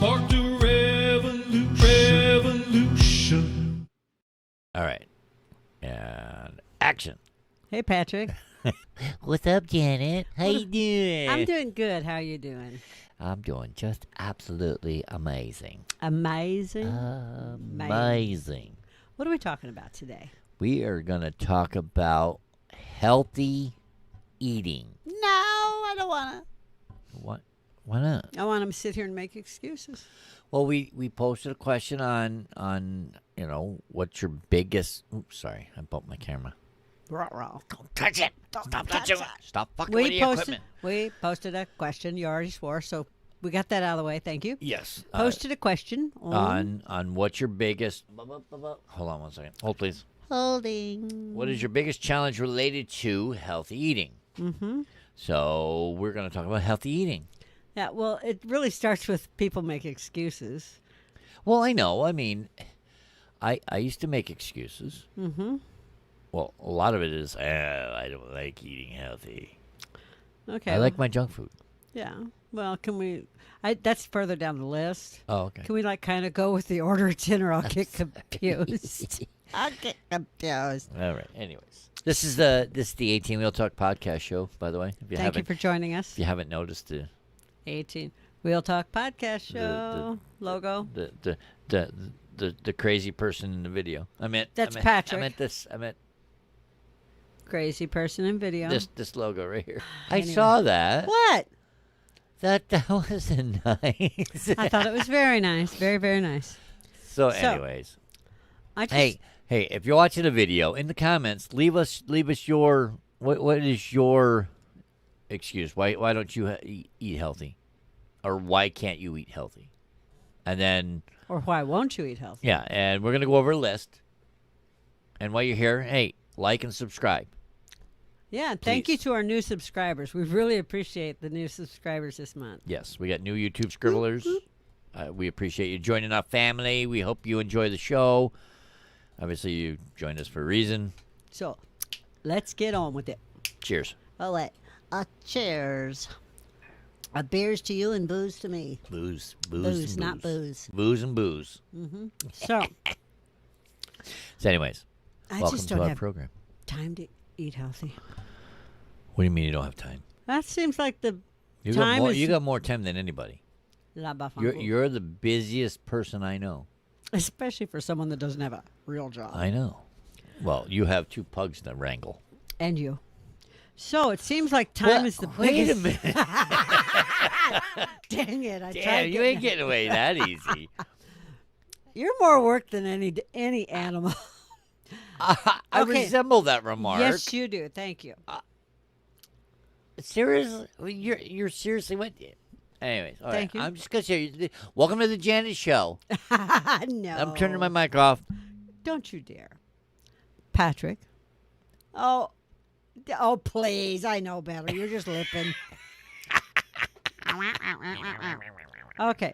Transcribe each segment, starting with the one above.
Spark the revolution. All right. And action. Hey, Patrick. What's up, Janet? How you doing? I'm doing good. How are you doing? I'm doing just absolutely amazing. Amazing. Amazing. What are we talking about today? We are going to talk about healthy eating. No, I don't want to. What? Why not? I want them to sit here and make excuses. Well, we posted a question on what's your biggest... Oops, sorry. I bumped my camera. Ruh-roh. Don't touch it. Stop touching it. Stop fucking with the equipment. We posted a question. You already swore, so we got that out of the way. Thank you. Yes. Posted a question On what's your biggest... Hold on one second. Hold, please. Holding. What is your biggest challenge related to healthy eating? Mm-hmm. So we're going to talk about healthy eating. Yeah, well, it really starts with people make excuses. Well, I know. I mean, I used to make excuses. Mm-hmm. Well, a lot of it is, I don't like eating healthy. Okay. I like my junk food. Yeah. Well, can we... that's further down the list. Oh, okay. Can we, kind of go with the order it's in, or I'll get confused? I'll get confused. All right. Anyways, this is the 18 Wheel Talk podcast show, by the way. If Thank you for joining us. If you haven't noticed 18 Wheel Talk podcast show logo. the crazy person in the video. That's Patrick. I meant Crazy person in video. this logo right here. Anyway. I saw that. What? That wasn't nice. I thought it was very nice. Very, very nice. So, anyways, I just, hey, if you're watching the video, in the comments, leave us your what is your excuse? Why don't you eat healthy, or why can't you eat healthy? And then, or why won't you eat healthy? yeah, and we're gonna go over a list. And while you're here, hey, like and subscribe. Yeah, thank Please. you to our new subscribers. We really appreciate the new subscribers this month. Yes, we got new YouTube scribblers. We appreciate you joining our family. We hope you enjoy the show. Obviously, you joined us for a reason. So, let's get on with it. Cheers. All right. Cheers. Beers to you and booze to me. Booze, Booze, not booze. Booze and booze. Mm-hmm. So, anyways, I welcome just to don't our have program. time to eat healthy. What do you mean you don't have time? That seems like the You time is... you got more time than anybody. La bafango. You're the busiest person I know. Especially for someone that doesn't have a real job. I know. Well, you have two pugs to wrangle. And you. So it seems like time is the biggest. Wait a minute. Dang it! I tried. Damn, you ain't getting away that easy. You're more work than any animal. I Okay. resemble that remark. Yes, you do. Thank you. Seriously, you're seriously what? Anyways, all Thank right. you. I'm just gonna say, welcome to the Janet Show. No. I'm turning my mic off. Don't you dare, Patrick. Oh, please! I know better. You're just lipping. Okay.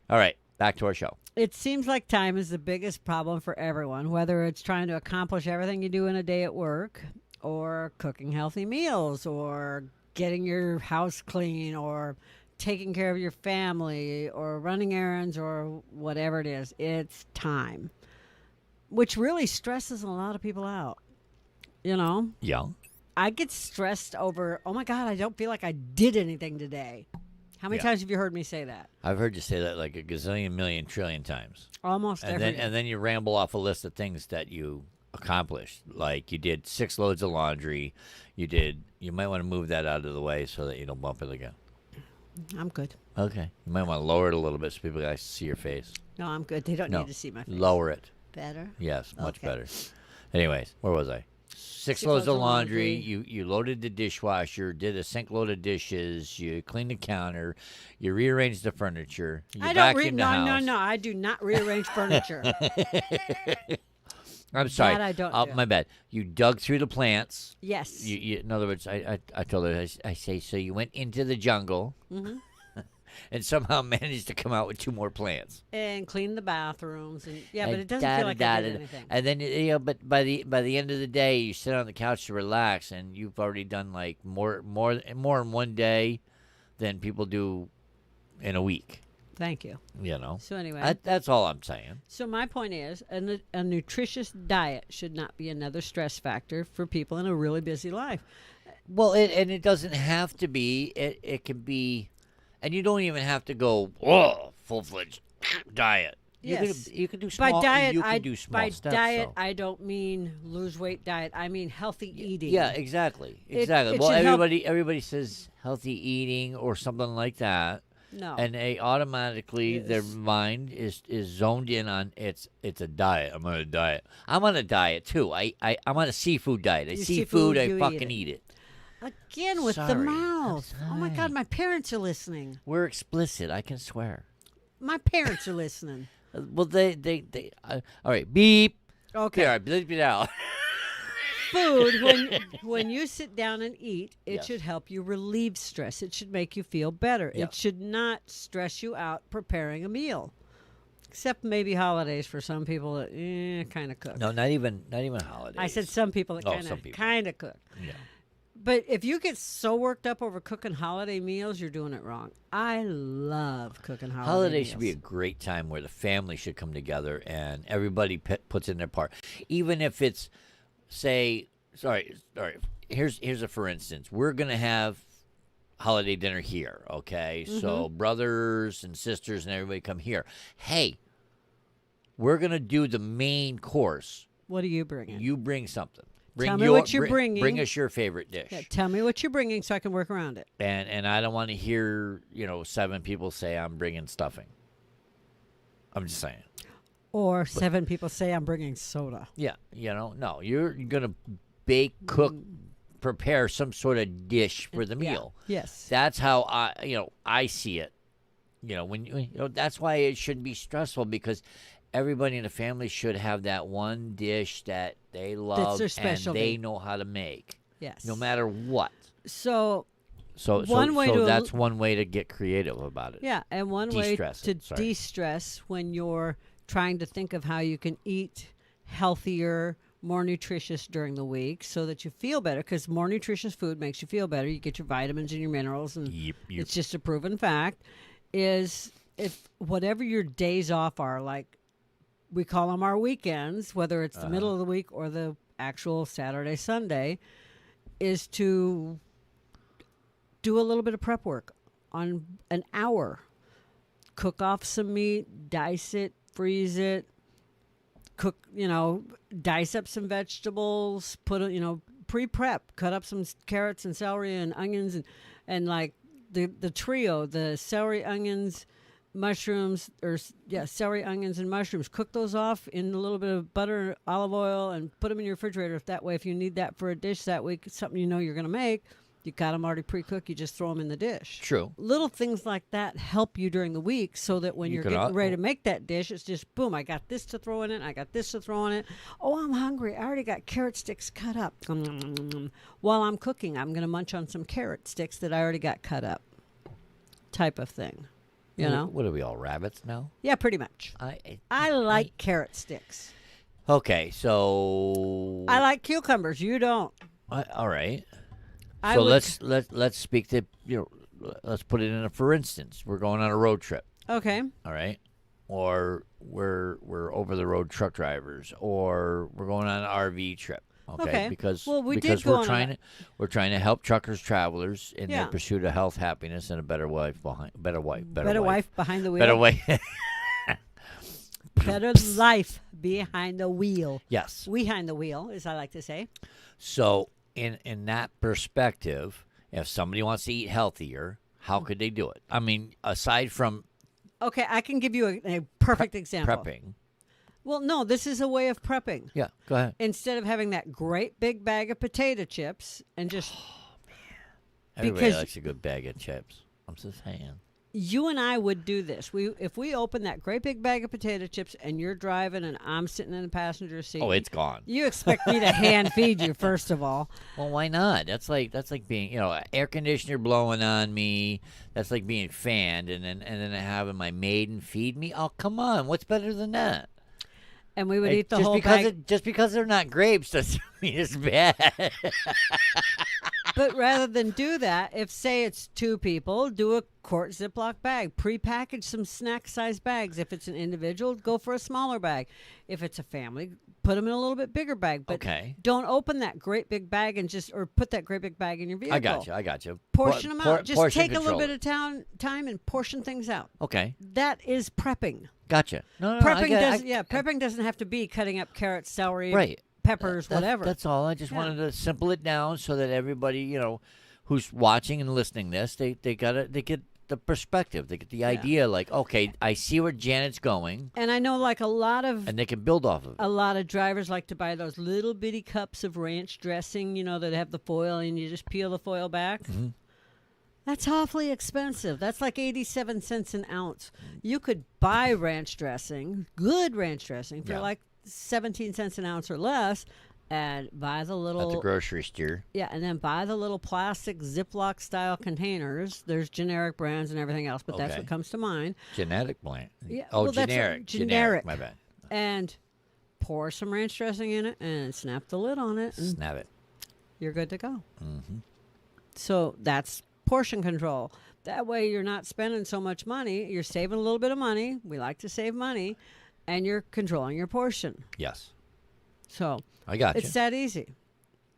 All right, back to our show. It seems like time is the biggest problem for everyone, whether it's trying to accomplish everything you do in a day at work, or cooking healthy meals, or getting your house clean, or taking care of your family, or running errands, or whatever it is. It's time, which really stresses a lot of people out. You know? Yeah. I get stressed over, oh my God, I don't feel like I did anything today. How many times have you heard me say that? I've heard you say that like a gazillion, million, trillion times. Almost every day. And then you ramble off a list of things that you accomplished. Like you did 6 loads of laundry. You might want to move that out of the way so that you don't bump it again. I'm good. Okay. You might want to lower it a little bit so people guys see your face. No, I'm good. They don't need to see my face. Lower it. Better? Yes, much Okay. better. Anyways, where was I? 6 loads of laundry. You loaded the dishwasher, did a sink load of dishes, you cleaned the counter, you rearranged the furniture, you vacuumed the house. No. I do not rearrange furniture. I'm sorry. That I don't do. My bad. You dug through the plants. Yes. In other words, I told her, I say, so you went into the jungle and somehow managed to come out with 2 more plants. And clean the bathrooms. And but And it doesn't feel like I did anything. And then, but by the end of the day, you sit on the couch to relax, and you've already done like more in one day than people do in a week. Thank you. You know, So anyway, that's all I'm saying. so my point is, a nutritious diet should not be another stress factor for people in a really busy life. Well, it doesn't have to be. It can be, and you don't even have to go full-fledged diet. Yes. You can do By small. diet, you can do small by steps. diet, though. I don't mean lose weight diet. I mean healthy eating. Yeah, exactly. It Exactly. Well, should help- everybody says healthy eating or something like that, No. and they automatically their Yes. mind is zoned in on it's a diet. I'm on a diet. I'm on a diet too. I'm on a seafood diet. I You see see food, food, I you eat fucking it. eat it. Again with the Sorry. I'm mouth. Oh my sorry. God, my parents are listening. We're explicit. I can swear. My parents are listening. Well, they all right. Beep. Okay. There, I bleep it out. Food, when you sit down and eat, it Yes. should help you relieve stress. It should make you feel better. Yeah. It should not stress you out preparing a meal. Except maybe holidays for some people that kind of cook. No, not even holidays. I said some people that Oh, some people. kind of cook. Yeah. But if you get so worked up over cooking holiday meals, you're doing it wrong. I love cooking holiday Holiday meals. should be a great time where the family should come together and everybody puts in their part, even if it's, say, sorry. Here's a for instance. We're gonna have holiday dinner here, okay? So brothers and sisters and everybody come here. Hey, we're gonna do the main course. What are you bringing? You bring something. Tell me what you're bringing. Bring us your favorite dish. Yeah, tell me what you're bringing so I can work around it. And I don't want to hear 7 people say I'm bringing stuffing. I'm just saying. Or 7 people say I'm bringing soda. Yeah, no, you're gonna bake, cook, prepare some sort of dish for the Yeah. meal. Yes. That's how I see it. That's why it shouldn't be stressful because everybody in the family should have that one dish that they love their and specialty. they know how to make, Yes. no matter what. So So One way to that's one way to get creative about it. yeah, and one way De-stress to it, sorry. de-stress when you're trying to think of how you can eat healthier, more nutritious during the week so that you feel better, because more nutritious food makes you feel better. You get your vitamins and your minerals, and Yep. it's just a proven fact, is if whatever your days off are, like we call them our weekends, whether it's the middle of the week or the actual Saturday, Sunday, is to do a little bit of prep work on an hour. Cook off some meat, dice it, freeze it, cook, dice up some vegetables, pre-prep, cut up some carrots and celery and onions and like the trio, the celery, onions, mushrooms, celery, onions, and mushrooms. Cook those off in a little bit of butter, olive oil, and put them in your refrigerator. If that way, if you need that for a dish that week, something you're going to make, you got them already pre-cooked. You just throw them in the dish. True. Little things like that help you during the week, so that when You you're can getting al- ready to make that dish, it's just boom. I got this to throw in it. I got this to throw in it. Oh, I'm hungry. I already got carrot sticks cut up. While I'm cooking, I'm going to munch on some carrot sticks that I already got cut up. Type of thing. What are we all, rabbits now? Yeah, pretty much. I like carrot sticks. Okay, so I like cucumbers. You don't. all right. I So would- let's speak to let's put it in a for instance. We're going on a road trip, Okay. all right? Or we're over the road truck drivers, or we're going on an RV trip. Okay. Because Well, we did because go we're on trying a- to help truckers, travelers in Yeah. their pursuit of health, happiness, and a better wife Better wife behind the wheel. better way. Better life behind the wheel. Yes. Behind the wheel, as I like to say. So in that perspective, if somebody wants to eat healthier, how could they do it? I mean, aside from Okay, I can give you a perfect example. prepping. Well, no, this is a way of prepping. Yeah, go ahead. Instead of having that great big bag of potato chips and just Everybody because- likes a good bag of chips. I'm just saying. you and I would do this. If we open that great big bag of potato chips and you're driving and I'm sitting in the passenger seat. Oh, it's gone. You expect me to hand feed you, first of all. Well, why not? That's like being, air conditioner blowing on me. That's like being fanned, and then having my maiden feed me. Oh, come on, what's better than that? And we would Hey, eat the just whole because bag. just because they're not grapes doesn't mean it's bad. But rather than do that, if say it's 2 people, do a quart Ziploc bag. Pre-package some snack-sized bags. If it's an individual, go for a smaller bag. If it's a family, put them in a little bit bigger bag. But Okay. don't open that great big bag and or put that great big bag in your vehicle. I got you. Portion them out. Just portion take a little control bit of time and portion things out. Okay, That is prepping. gotcha. No, I Prepping get it. doesn't. Prepping doesn't have to be cutting up carrots, celery, Right. peppers, whatever. That's all. I just Yeah. wanted to simple it down so that everybody, who's watching and listening this, they get the perspective. They get the idea. Like, okay, I see where Janet's going, And I know, like a lot of and they can build off of it. A lot of drivers like to buy those little bitty cups of ranch dressing, that have the foil and you just peel the foil back. Mm-hmm. That's awfully expensive. That's like 87 cents an ounce. You could buy ranch dressing, good ranch dressing, for Yeah. like 17 cents an ounce or less, and buy the At the little grocery store. and then buy the little plastic Ziploc style containers. There's generic brands and everything else, but that's Okay. what comes to mind. Genetic plant. Yeah, Oh, well, that's generic. generic. My bad. And pour some ranch dressing in it and snap the lid on it. And Snap it. you're good to go. Mm-hmm. So that's portion control. That way you're not spending so much money. You're saving a little bit of money. We like to save money. And you're controlling your portion. Yes, So I got it's you. that easy.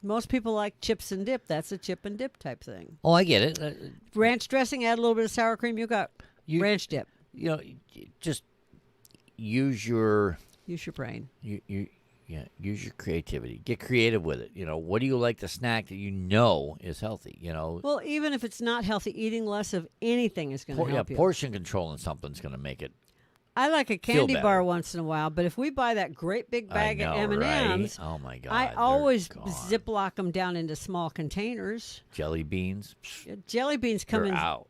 Most people like chips and dip. That's a chip and dip type thing. Oh, I get it. Ranch dressing, add a little bit of sour cream. You got You ranch dip. just use your Use your brain. use your creativity. Get creative with it. What do you like to snack that is healthy? Well, even if it's not healthy, eating less of anything is going to help you. Portion control and something's going to make it. I like a Feel candy better. bar once in a while, but if we buy that great big bag I know, of M&Ms, right? Oh my God! I they're always gone. Ziploc them down into small containers. Jelly beans. Psh, Jelly beans come They're in. out.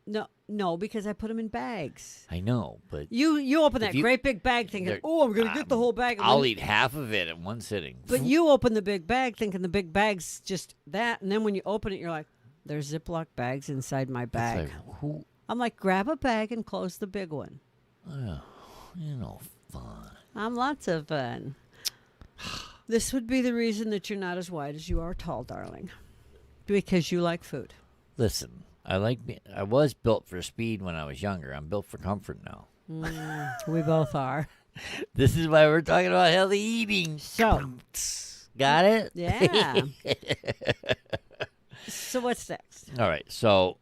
No, because I put them in bags. I know, but You open that you- great big bag thinking, they're- oh, I'm going to get the whole bag. And I'll when- eat half of it in one sitting. But you open the big bag thinking the big bag's just that, and then when you open it, you're like, there's Ziploc bags inside my It's bag. like, who? I'm like, grab a bag and close the big one. Fun. I'm lots of fun. This would be the reason that you're not as wide as you are tall, darling. Because you like food. Listen, I was built for speed when I was younger. I'm built for comfort now. We both are. This is why we're talking about healthy eating. So, Got it? yeah. So what's next? All right. So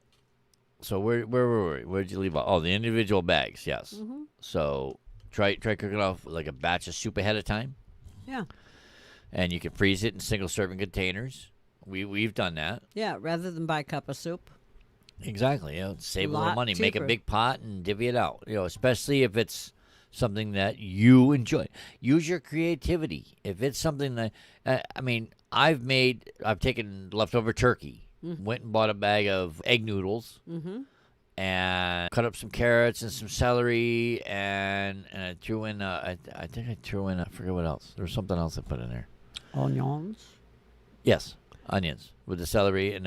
where were we? Where did you leave off? Oh, the individual bags. Yes. Mm-hmm. So try cooking off like a batch of soup ahead of time, Yeah. and you can freeze it in single serving containers. We've done that. Yeah, rather than buy a cup of soup. Exactly. Save a little Lot money. Make a cheaper. big pot and divvy it out. Especially if it's something that you enjoy. Use your creativity. If it's something that I've taken leftover turkey, went and bought a bag of egg noodles, and cut up some carrots and some celery, and I threw in. I forget what else. There was something else I put in there. Onions. Yes, onions with the celery and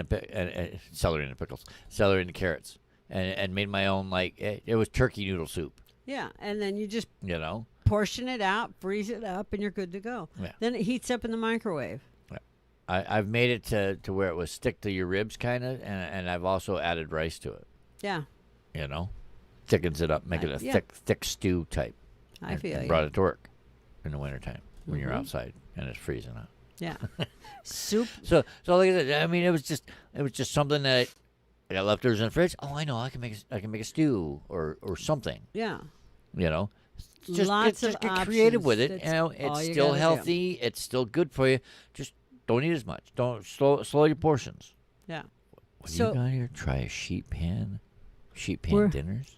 celery and the pickles, celery and the carrots, and made my own it was turkey noodle soup. Yeah, and then you just You portion it out, freeze it up, and you're good to go. Yeah. Then it heats up in the microwave. I've made it to where it was stick to your ribs kind of, and I've also added rice to it. Yeah, Thickens it up, make it a Yeah. thick stew type. I and feel you. brought it to work in the wintertime when you're Mhm. outside and it's freezing out. Yeah. Soup. So like I said, it was just something that I got leftovers in the fridge. Oh, I know, I can make a stew or something. Yeah. Just Lots get, of get creative with it. options. That's all It's you still gotta do. healthy. It's still good for you. Just don't eat as much. Don't slow your portions. Yeah. What do So- you got here? Try a sheet pan We're- dinners,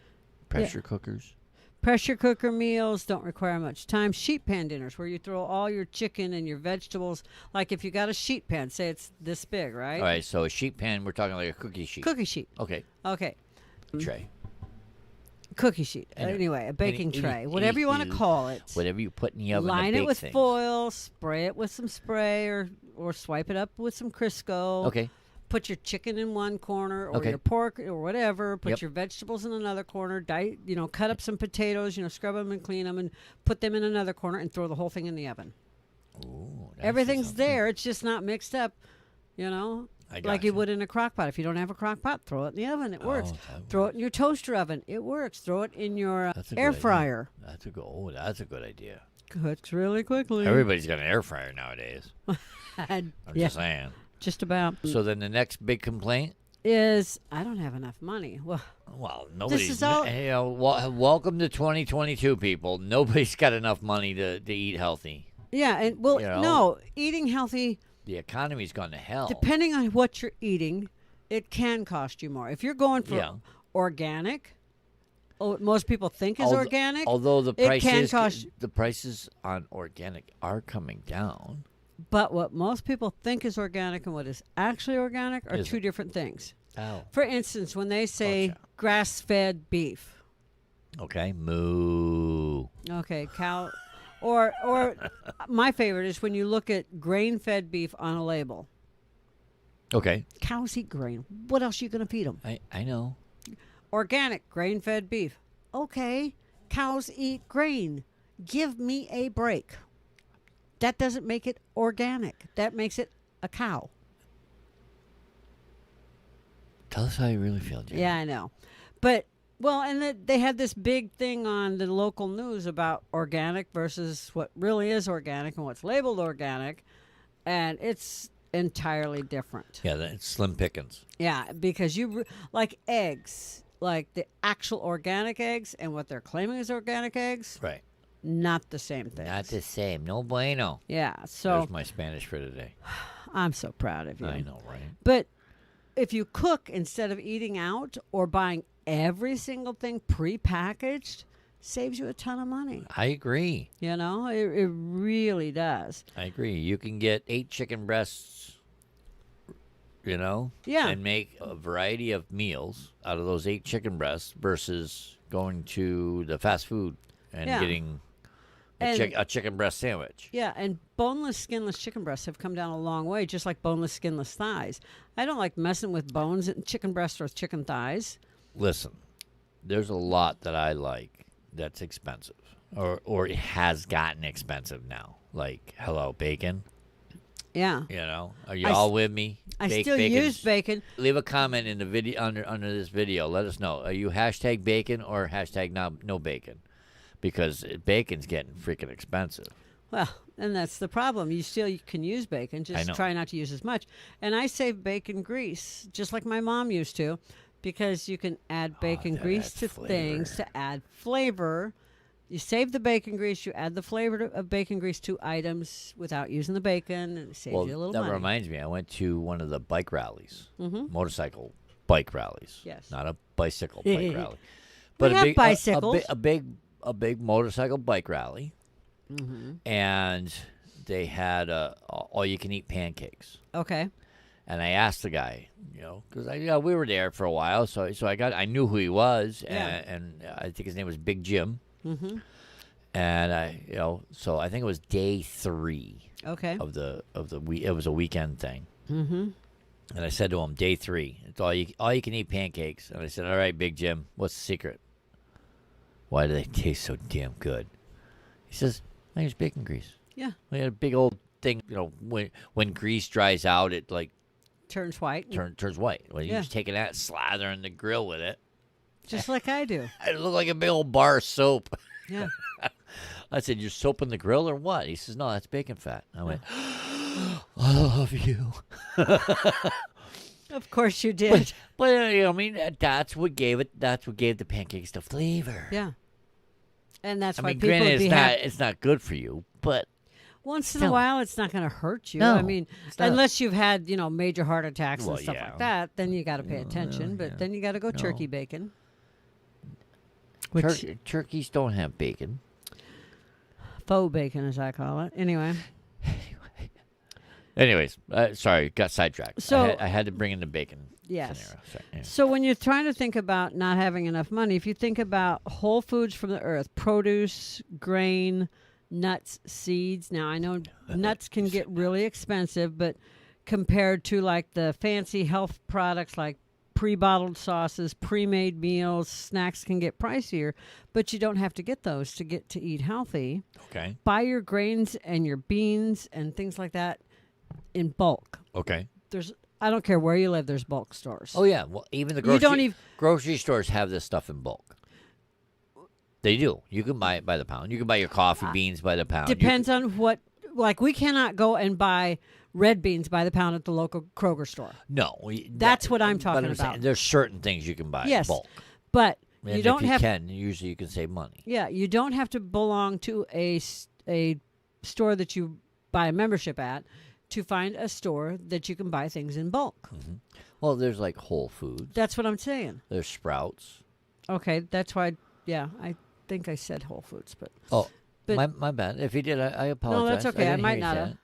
pressure cookers. Pressure cooker meals don't require much time. Sheet pan dinners, where you throw all your chicken and your vegetables. Like if you got a sheet pan, say it's this big, right? All right, so a sheet pan. We're talking like a cookie sheet. Cookie sheet. Okay, Okay. tray. Cookie sheet. Anyway, Anyway, a baking any- tray. Whatever you want to call it. Whatever you put in the oven. to Line it bake with things. foil, spray it with some spray, or swipe it up with some Crisco. Okay. put your chicken in one corner or Okay. your pork or whatever. Put Yep. your vegetables in another corner. Cut up some potatoes. Scrub them and clean them and put them in another corner and throw the whole thing in the oven. Ooh, that Everything's sounds there. It's just not mixed up. I Like you gotcha. would in a crock pot. If you don't have a crock pot, throw it in the oven. It works. that Throw it in your toaster oven. It works. Throw it in your That's a air good idea. fryer. That's a good idea. Cooks really quickly. Everybody's got an air fryer nowadays. And, I'm yeah, just saying. just about. So then the next big complaint. Is I don't have enough money. Well, nobody's. is all- Welcome to 2022, people. Nobody's got enough money to eat healthy. Yeah, and no, eating healthy, The economy's gone to hell. depending on what you're eating, it can cost you more. If you're going for Yeah. organic, what most people think is Although- organic, Although the it can prices, cost. the prices on organic are coming down. But what most people think is organic and what is actually organic are Isn't. two different things. Oh. For instance, when they say Gotcha. grass-fed beef, Okay. Moo. okay, cow, or my favorite is when you look at grain-fed beef on a label. Okay. Cows eat grain. What else are you going to feed them? I know. Organic, grain-fed beef. Okay, cows eat grain. Give me a break. That doesn't make it organic. That makes it a cow. Tell us how you really feel, Jen. Yeah, I know. But, they had this big thing on the local news about organic versus what really is organic and what's labeled organic. And it's entirely different. Yeah, it's slim pickings. Yeah, because like eggs, like the actual organic eggs and what they're claiming is organic eggs, Right. not the same thing. Not the same. No bueno. Yeah, so There's my Spanish for today. I'm so proud of you. I know, right? But if you cook instead of eating out or buying every single thing prepackaged, saves you a ton of money. I agree. It really does. I agree. You can get 8 chicken breasts, Yeah. and make a variety of meals out of those 8 chicken breasts versus going to the fast food and Yeah. getting And- a chicken breast sandwich. Yeah, and boneless, skinless chicken breasts have come down a long way, just like boneless, skinless thighs. I don't like messing with bones in chicken breasts or chicken thighs. Listen, there's a lot that I like that's expensive, or it has gotten expensive now. Like, hello, bacon. Yeah. Are you I all s- with me? I Baked still bacon's- use bacon. Leave a comment in the video under this video. Let us know. Are you hashtag bacon or hashtag no bacon? Because bacon's getting freaking expensive. Well, and that's the problem. You can use bacon, I just know. try not to use as much. And I save bacon grease, just like my mom used to, because you can add bacon that grease adds to things to add flavor. You save the bacon grease, you add the flavor of bacon grease to items without using the bacon, and it saves Well, you a little that money. reminds me. I went to one of the bike rallies, motorcycle bike rallies. Yes. Not a bicycle bike rally, We have big, bicycles. a big motorcycle bike rally, and they had all you can eat pancakes. Okay. And I asked the guy, because we were there for a while, so I knew who he was, Yeah. and I think his name was Big Jim. Mm-hmm. And so I think it was day 3 Okay. of the week. It was a weekend thing. Mm-hmm. And I said to him, day 3, it's all you can eat pancakes. And I said, all right, Big Jim, what's the secret? Why do they taste so damn good? He says, I use bacon grease. Yeah. We had a big old thing, when grease dries out, it like Turns white. turns white. Well, you Yeah. just taking that, slather in the grill with it. Just like I do. It looked like a big old bar of soap. Yeah. I said, you're soaping the grill or what? He says, no, that's bacon fat. I went, I love you. Of course you did. But I mean, that's what gave the pancakes the flavor. Yeah. And that's I why mean, people granted, would be it's not happy. it's not good for you, but Once in a Still. while, it's not going to hurt you. No, I mean, it's not. unless you've had, major heart attacks Well, and stuff yeah. like that, then you got to pay attention. But yeah. then you got to go No. turkey bacon. turkeys don't have bacon. Faux bacon, as I call it. Anyway. Anyways, sorry, got sidetracked. So- I had to bring in the bacon. Yes. scenario. Sorry, yeah. So when you're trying to think about not having enough money, if you think about whole foods from the earth, produce, grain, nuts, seeds. Now, I know nuts can get really expensive, but compared to like the fancy health products like pre-bottled sauces, pre-made meals. Snacks can get pricier, but you don't have to get those to get to eat healthy. Okay. Buy your grains and your beans and things like that in bulk. Okay. I don't care where you live, there's bulk stores. Oh yeah. Well, even the You don't grocery stores have this stuff in bulk. They do. You can buy it by the pound. You can buy your coffee beans by the pound. Depends on what. Like, we cannot go and buy red beans by the pound at the local Kroger store. No. That's what I'm talking saying, about. there's certain things you can buy Yes, in bulk. but And you don't if have. usually you can save money. Yeah, you don't have to belong to a store that you buy a membership at to find a store that you can buy things in bulk. Mm-hmm. Well, there's like Whole Foods. That's what I'm saying. There's Sprouts. Okay, that's why. Yeah, I think I said Whole Foods, but Oh, But- my bad. If you did, I apologize. no, that's okay. I didn't might hear you not say have. it.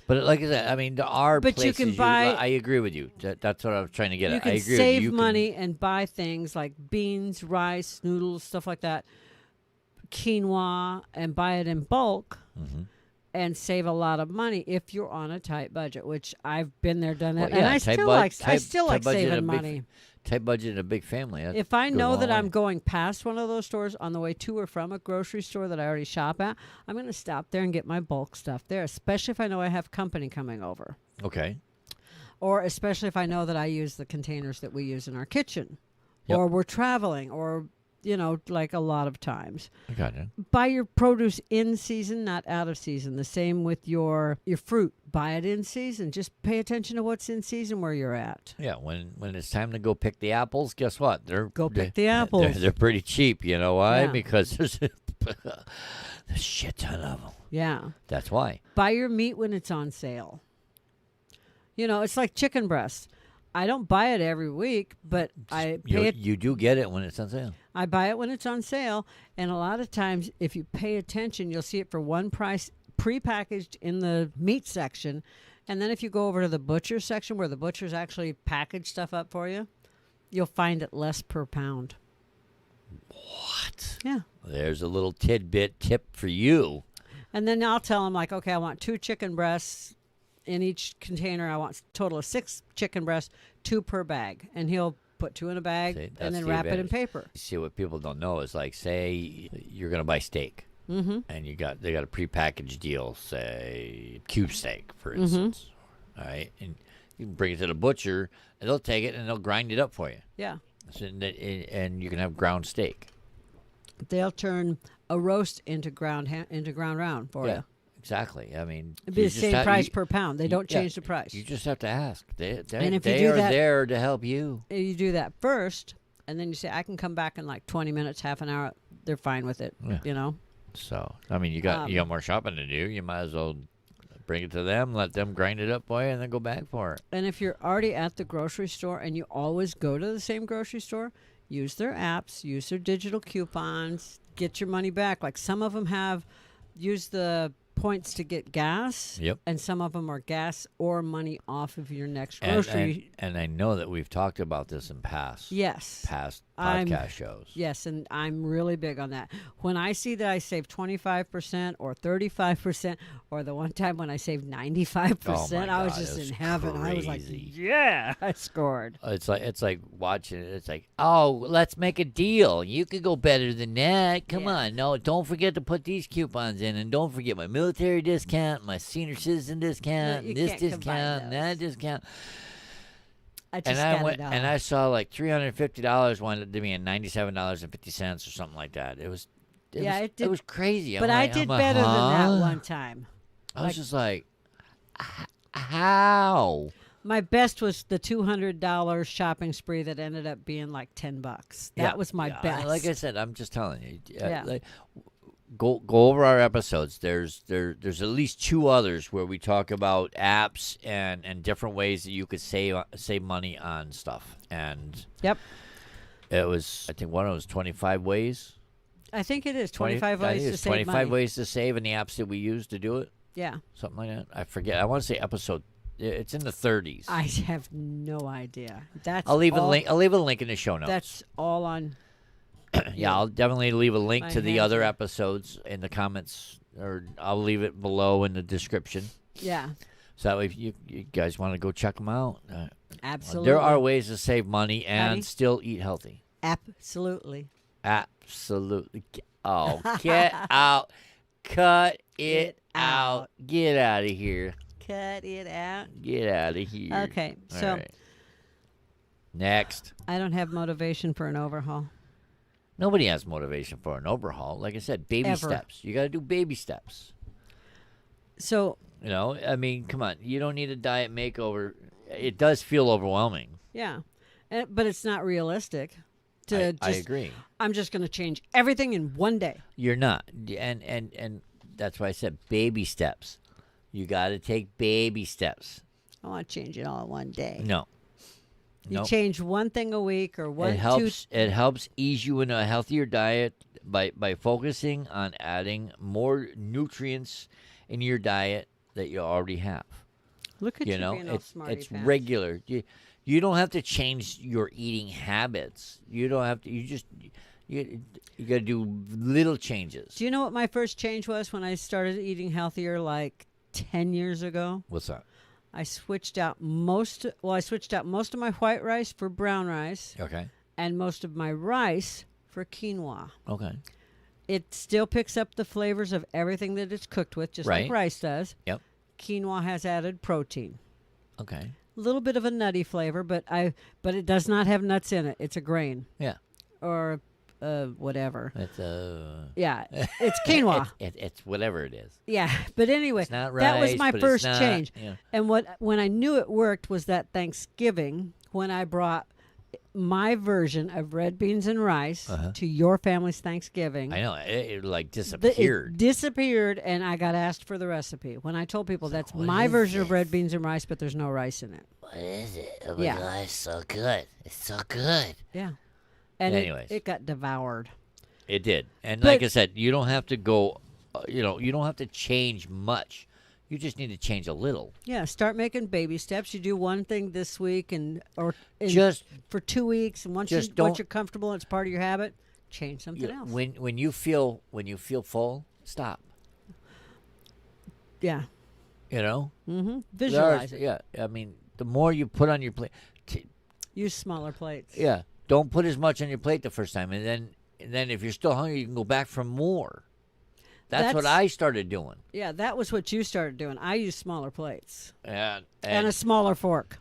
But like I said, I mean, there are But you places can buy- I agree with you. That's what I was trying to get You at. can I agree save with you. money and buy things like beans, rice, noodles, stuff like that, quinoa, and buy it in bulk. Mm-hmm. And save a lot of money if you're on a tight budget, which I've been there, done that, Well, and yeah, I tight still bud- like tight- tight budget saving and a big money. Tight budget and a big family. If I goes a know long that I'm way. going past one of those stores on the way to or from a grocery store that I already shop at, I'm going to stop there and get my bulk stuff there, especially if I know I have company coming over. Okay. Or especially if I know that I use the containers that we use in our kitchen. Yep. Or we're traveling, or, like a lot of times. I got you. Buy your produce in season, not out of season. The same with your fruit. Buy it in season. Just pay attention to what's in season where you're at. Yeah, when it's time to go pick the apples, guess what? Go pick the apples. They're pretty cheap. You know why? Yeah. Because there's a shit ton of them. Yeah. That's why. Buy your meat when it's on sale. It's like chicken breast. I don't buy it every week, but I pay it. You do get it when it's on sale. I buy it when it's on sale, and a lot of times, if you pay attention, you'll see it for one price, prepackaged in the meat section, and then if you go over to the butcher section, where the butchers actually package stuff up for you, you'll find it less per pound. What? Yeah. There's a little tidbit tip for you. And then I'll tell them, like, okay, I want 2 chicken breasts in each container. I want a total of 6 chicken breasts, 2 per bag. And he'll put 2 in a bag See, that's and then the wrap it in advantage. paper. See, what people don't know is, like, say you're going to buy steak. Mm-hmm. And they got a prepackaged deal, say cube steak, for Mm-hmm. instance. All right. And you can bring it to the butcher, and they'll take it, and they'll grind it up for you. Yeah. And you can have ground steak. They'll turn a roast into ground round for you. Exactly. I mean, It'd be you the just same price per pound. They don't yeah, change the price. You just have to ask. They And if you they do are that- there to help you. You do that first, and then you say, I can come back in like 20 minutes, half an hour. They're fine with it, Yeah. So, I mean, you got more shopping to do. You might as well bring it to them, let them grind it up for you, and then go back for it. And if you're already at the grocery store and you always go to the same grocery store, use their apps, use their digital coupons, get your money back. Like some of them use the points to get gas. Yep. And some of them are gas or money off of your next And, grocery. and I know that we've talked about this in past Yes. podcast shows. Yes, and I'm really big on that. When I see that I save 25% or 35%, or the one time when I saved 95%, I was God, just it was in heaven. I was like, crazy. yeah, I scored. It's like watching it. It's like, oh, let's make a deal. You could go better than that. Come Yeah. on. No, don't forget to put these coupons in, and don't forget my military discount, my senior citizen discount, you and this can't combine discount, and that those. discount. I just And I got went it all. and I saw like $350 wound up to being $97.50 or something like that. It was crazy. But I did I'm like, better than huh? that one time. I was just like, how? My best was the $200 shopping spree that ended up being like $10. That was my best. Like I said, I'm just telling you. Yeah. Like, go over our episodes. There's at least 2 others where we talk about apps and different ways that you could save money on stuff. And Yep. it was, I think one of them was 25 ways. I think it is 25 I ways think to it's save 25 money. ways to save, and the apps that we use to do it, Yeah. something like that. I forget. I want to say episode. It's in the 30s. I have no idea. That's I'll leave a all- link. I'll leave a link in the show notes. That's all on. Yeah, I'll definitely leave a link My to the hands other are- episodes in the comments, or I'll leave it below in the description. Yeah. So that way, if you guys want to go check them out, Absolutely. there are ways to save money and Patty? still eat healthy. Absolutely. Absolutely. Oh, get out. Cut it out. Get out of here. Cut it out. Get out of here. Okay, All so right. Next. I don't have motivation for an overhaul. Nobody has motivation for an overhaul. Like I said, baby Ever. steps. You got to do baby steps. So, You know, I mean, come on. You don't need a diet makeover. It does feel overwhelming. yeah. But it's not realistic to I just, agree. I'm just going to change everything in one day. You're not. And that's why I said baby steps. You got to take baby steps. I want to change it all in one day. No. You Nope. change one thing a week or one, It helps. It helps ease you into a healthier diet by focusing on adding more nutrients in your diet that you already have. Look at You you know, being all it's smarty pants. regular. You don't have to change your eating habits. You don't have to. You got to do little changes. Do you know what my first change was when I started eating healthier like 10 years ago? What's that? I switched out most of my white rice for brown rice Okay. and most of my rice for quinoa. Okay. It still picks up the flavors of everything that it's cooked with, just Right. like rice does. Yep. Quinoa has added protein. Okay. A little bit of a nutty flavor, but it does not have nuts in it. It's a grain Yeah. or whatever. It's Yeah, it's quinoa. It's whatever it is. Yeah, but anyway, It's not that was rice, my but it's first not- change. yeah. And when I knew it worked was that Thanksgiving when I brought my version of red beans and rice to your family's Thanksgiving. I know it like It disappeared. disappeared, and I got asked for the recipe. When I told people that's what my is version of this? red beans and rice, but there's no rice in it. What is it? Oh my Yeah. god, it's so good. It's so good. Yeah, and Anyways. it got devoured. It did. And But- like I said, you don't have to go. You don't have to change much. You just need to change a little. Yeah, start making baby steps. You do one thing this week, Just for 2 weeks, and once just once don't- you're comfortable, and it's part of your habit. Change something else. when you feel full, stop. Yeah. You know. Visualize it. Yeah. I mean, the more you put on your plate, Use smaller plates. yeah. Don't put as much on your plate the first time, and then if you're still hungry, you can go back for more. That's what That's- I started doing. Yeah, that was what you started doing. I used smaller plates And and a smaller fork.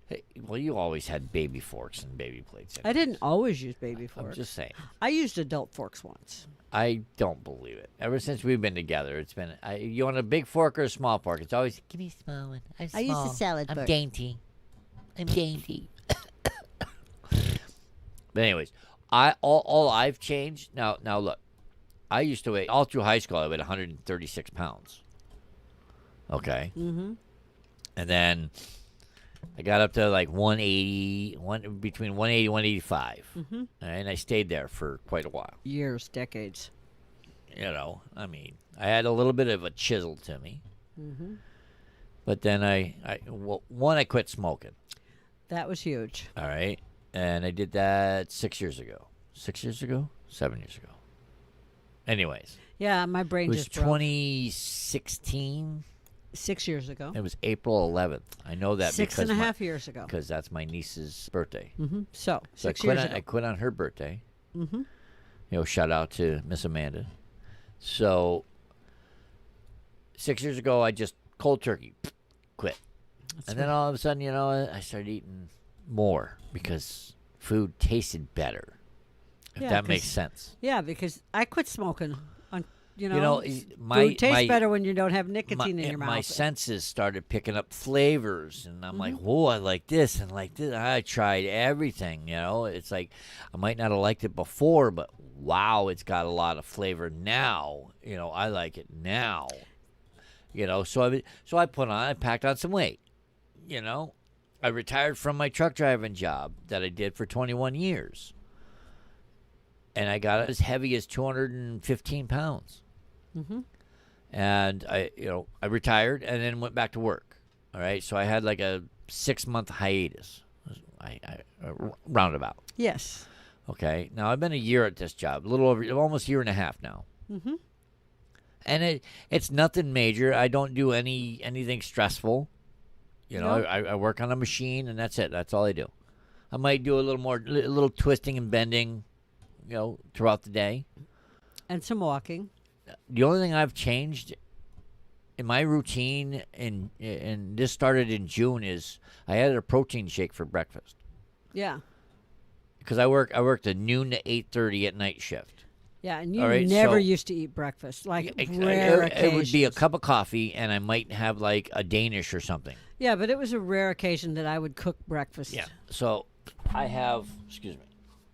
hey, well, you always had baby forks and baby plates. I didn't always use baby I'm forks. just saying. I used adult forks once. I don't believe it. Ever since we've been together, it's been you want a big fork or a small fork? It's always give me a small one. I'm I use the small. salad I'm fork. dainty. I'm dainty. But anyways, all I've changed now. Look, I used to weigh all through high school. I weighed 136 pounds. Okay. Mm-hmm. And then I got up to like 180, between 180 and 185. Mm-hmm. And I stayed there for quite a while. Years, decades. You know, I mean, I had a little bit of a chisel to me. Mm-hmm. But then I quit smoking. That was huge. All right. And I did that 6 years ago. 6 years ago? 7 years ago. Anyways, Yeah, my it brain was just broke. 2016. 6 years ago. It was April 11th. I know that Six because and a half years ago. because that's my niece's birthday. Mm-hmm. So, So 6 years I ago. quit on her birthday. Mm-hmm. You know, shout out to Miss Amanda. So 6 years ago, I just cold turkey quit. And then all of a sudden, you know, I started eating more because food tasted better. If Yeah, that makes 'cause- sense. Yeah, because I quit smoking. You know, You know, my food tastes my, better when you don't have nicotine in your my mouth. senses started picking up flavors, and I'm like, Mm-hmm. whoa, I like this and like this. I tried everything. You know, it's like I might not have liked it before, but wow, it's got a lot of flavor now. You know, I like it now. You know, so I packed on some weight. You know, I retired from my truck driving job that I did for 21 years. And I got as heavy as 215 pounds. Mm-hmm. And I retired and then went back to work. All right. So I had like a 6-month hiatus, roundabout. Yes. Okay. Now I've been a year at this job, almost a year and a half now. Mm-hmm. And it's nothing major. I don't do anything stressful. You know, Nope. I work on a machine, and that's it. That's all I do. I might do a little twisting and bending, throughout the day. And some walking. The only thing I've changed in my routine, and this started in June, is I added a protein shake for breakfast Yeah. because I worked a noon to 8:30 at night shift. Yeah, and you All right, never so- used to eat breakfast. Like It, rare it- it would be a occasions. cup of coffee, and I might have like a Danish or something. Yeah, but it was a rare occasion that I would cook breakfast. So I have,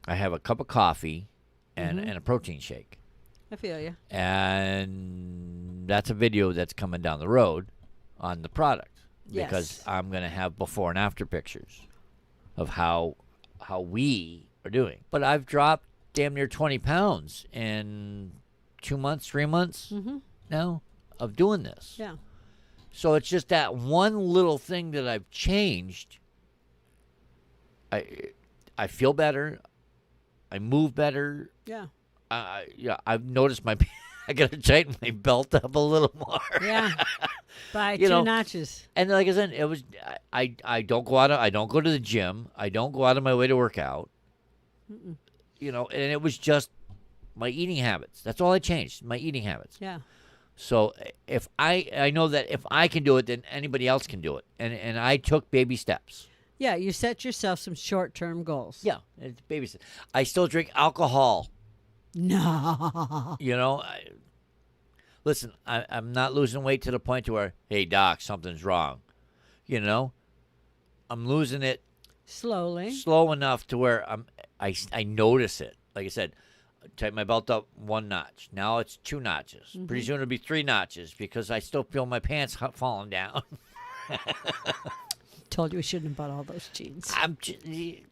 I have a cup of coffee and a protein shake. I feel you. And that's a video that's coming down the road on the product because Yes. I'm going to have before and after pictures of how we are doing. But I've dropped damn near 20 pounds in 2 months, 3 months now of doing this. Yeah. So it's just that one little thing that I've changed. I feel better. I move better. Yeah. I've noticed I gotta tighten my belt up a little more. Yeah. By You two know, notches. And like I said, it was I don't go out. I don't go to the gym. I don't go out of my way to work out. And it was just my eating habits. That's all I changed. My eating habits. Yeah. So if I know that if I can do it, then anybody else can do it. And I took baby steps. Yeah, you set yourself some short-term goals. Yeah, it's baby steps. I still drink alcohol. No. Listen, I'm not losing weight to the point to where, hey, doc, something's wrong. I'm losing it Slowly. slow enough to where I notice it. Like I said, tighten my belt up 1 notch. Now it's 2 notches. Pretty soon it'll be 3 notches because I still feel my pants falling down. Told you we shouldn't have bought all those jeans. Hey.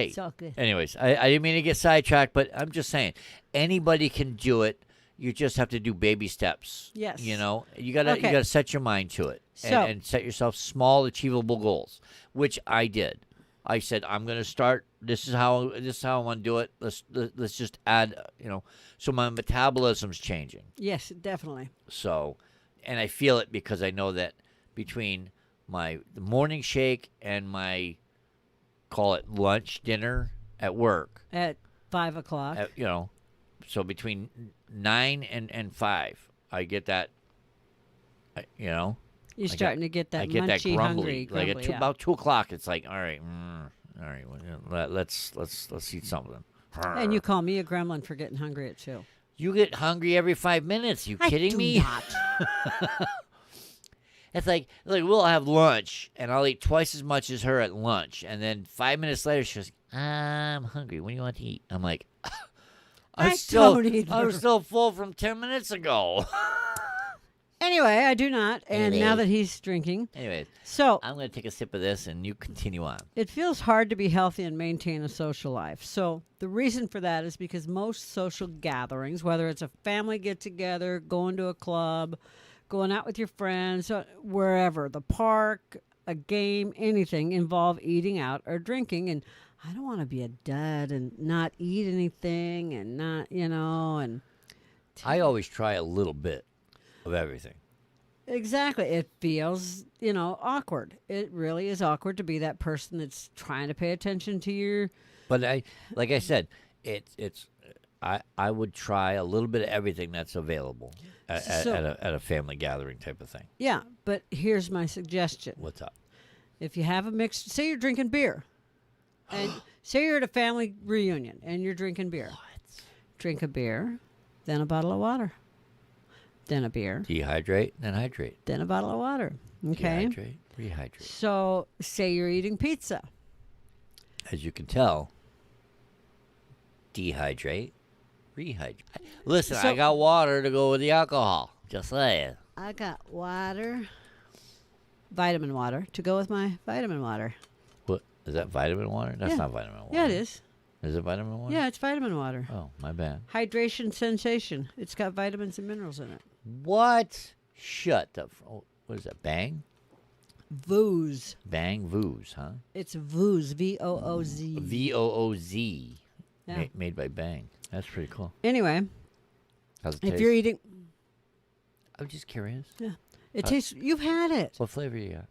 It's all good. Anyways, I didn't mean to get sidetracked, but I'm just saying anybody can do it. You just have to do baby steps. Yes. You Okay. gotta set your mind to it and set yourself small, achievable goals, which I did. I said I'm gonna start. This is how I want to do it. Let's just add. So my metabolism's changing. Yes, definitely. So, and I feel it because I know that between the morning shake and my call it lunch dinner at work, At 5 o'clock. so between 9 and 5, I get that. You're I starting to get that I get that munchy, grumbly. hungry. Like at yeah. about 2 o'clock, it's like, all right, well, let's eat something. And you call me a gremlin for getting hungry at 2. You get hungry every 5 minutes. You kidding me? Not. It's like we'll have lunch, and I'll eat twice as much as her at lunch, and then 5 minutes later, she goes, "I'm hungry. What do you want to eat?" I'm like, I don't either. I'm still full from 10 minutes ago." Anyway, I do not. And now Anyway. that he's drinking. Anyways, So I'm gonna take a sip of this, and you continue on. it feels hard to be healthy and maintain a social life. So the reason for that is because most social gatherings, whether it's a family get together, going to a club, going out with your friends, wherever, the park, a game, anything, involve eating out or drinking. And I don't want to be a dud and not eat anything and not, and I always try a little bit of everything. exactly. It feels, awkward. It really is awkward to be that person that's trying to pay attention to your. But like I said, I would try a little bit of everything that's available at a family gathering type of thing. Yeah, but here's my suggestion. What's up? If you have a mixed, say you're drinking beer, and say you're at a family reunion and you're drinking beer. What? Drink a beer, then a bottle of water, then a beer, Dehydrate, then hydrate. then a bottle of water. Okay? Dehydrate, rehydrate. So say you're eating pizza. As you can tell, dehydrate, rehydrate. Listen, I So- got water to go with the alcohol. Just saying. I got water, vitamin water, to go with my vitamin water. What is that? Vitamin water? That's Yeah. not vitamin water. Yeah, it is. Is it vitamin water? Yeah, it's vitamin water. Oh, my bad. Hydration sensation. It's got vitamins and minerals in it. What? Shut the. What is that? Bang? Vooz. Bang Vooz, huh? It's Vooz. V-O-O-Z. VOOZ. Yeah. Made by Bang. That's pretty cool. Anyway, How's it if taste? you're eating, I'm just curious. yeah, It tastes. You've had it. What flavor you got?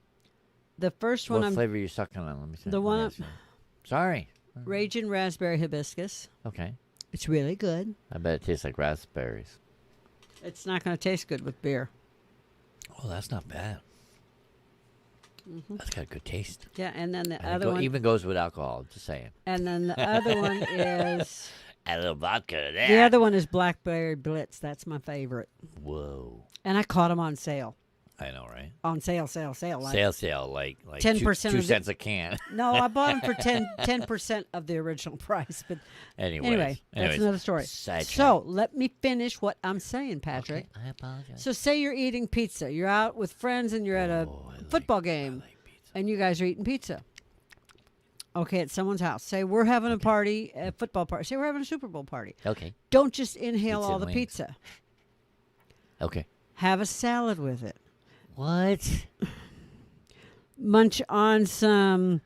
The first one What I'm flavor you sucking on? Let me see. The one I'm- Sorry. Raging Raspberry Hibiscus. Okay. It's really good. I bet it tastes like raspberries. It's not going to taste good with beer. Oh, that's not bad. That's got a good taste. Yeah, and then the And it other one, even goes with alcohol. Just saying. and then the other one is Add a little vodka to that. the other one is Blackberry Blitz. That's my favorite. Whoa. And I caught them on sale. I know, right? On sale. Like, Sale, like 10% 2 of the- cents a can. No, I bought them for 10% of the original price. But Anyways, that's another story. Sidetrack. So let me finish what I'm saying, Patrick. Okay, I apologize. So say you're eating pizza. You're out with friends and you're at a football game, I like pizza. and you guys are eating pizza. Okay, at someone's house. Say we're having a party, a football party. Say we're having a Super Bowl party. Okay. Don't just inhale Pizza all and the wings. pizza. Okay. Have a salad with it. What? Munch on some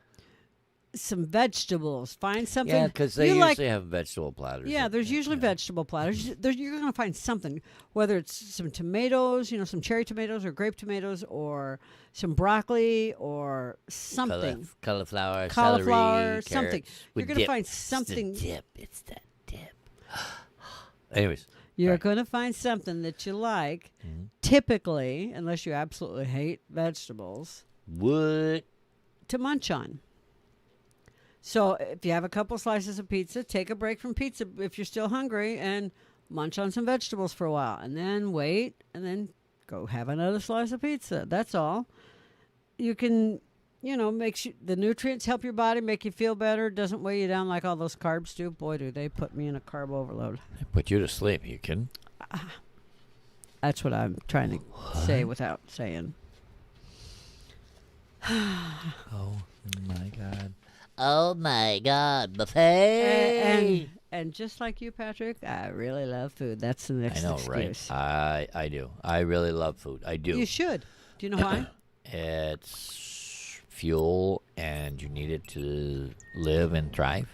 vegetables. Find something. Yeah, because they you usually like. have vegetable platters. Yeah, there's usually vegetable platters. You're going to find something, whether it's some tomatoes, some cherry tomatoes or grape tomatoes, or some broccoli or something. Cauliflower, Cauliflower, celery, something. carrots You're with going to dip. find something. It's the dip. It's that dip. Anyways. You're Right. going to find something that you like. Mhm. Typically, unless you absolutely hate vegetables, What? to munch on. So if you have a couple slices of pizza, take a break from pizza if you're still hungry and munch on some vegetables for a while, and then wait, and then go have another slice of pizza. That's all. You can, makes you, the nutrients help your body, make you feel better. Doesn't weigh you down like all those carbs do. Boy, do they put me in a carb overload. They put you to sleep. You kidding? That's what I'm trying to say without saying. Oh my god. Oh my god. Buffet. And just like you, Patrick, I really love food. That's the next I know, excuse. right? I do. I really love food. I do. You should. Do you know why? It's fuel, and you need it to live and thrive.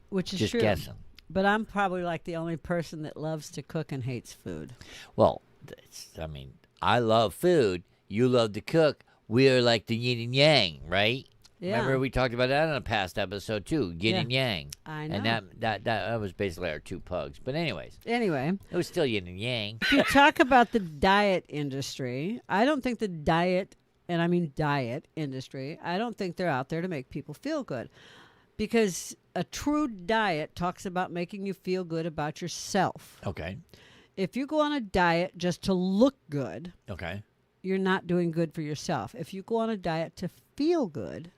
Which is Just true. guessing. But I'm probably like the only person that loves to cook and hates food. Well, I love food. You love to cook. We are like the yin and yang, right? Yeah. Remember we talked about that in a past episode too, yin Yeah. and yang. I know. And that was basically our two pugs. But anyways, Anyway, it was still yin and yang. if you talk about the diet industry, I don't think the diet, and I mean diet industry, I don't think they're out there to make people feel good. Because a true diet talks about making you feel good about yourself. Okay. If you go on a diet just to look good, Okay. you're not doing good for yourself. If you go on a diet to feel good,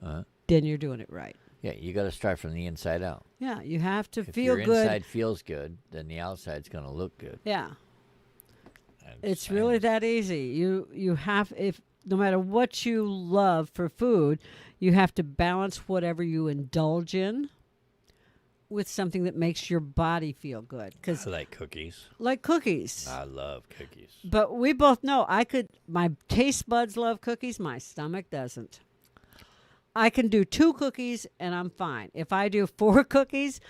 Uh, then you're doing it right. yeah, you got to start from the inside out. Yeah, you have to If feel your good. inside feels good, then the outside's going to look good. Yeah, I'm it's saying. really that easy. You have, if no matter what you love for food, you have to balance whatever you indulge in with something that makes your body feel good. Because I like cookies. like cookies. I love cookies. But we both know my taste buds love cookies, my stomach doesn't. I can do 2 cookies and I'm fine. If I do 4 cookies,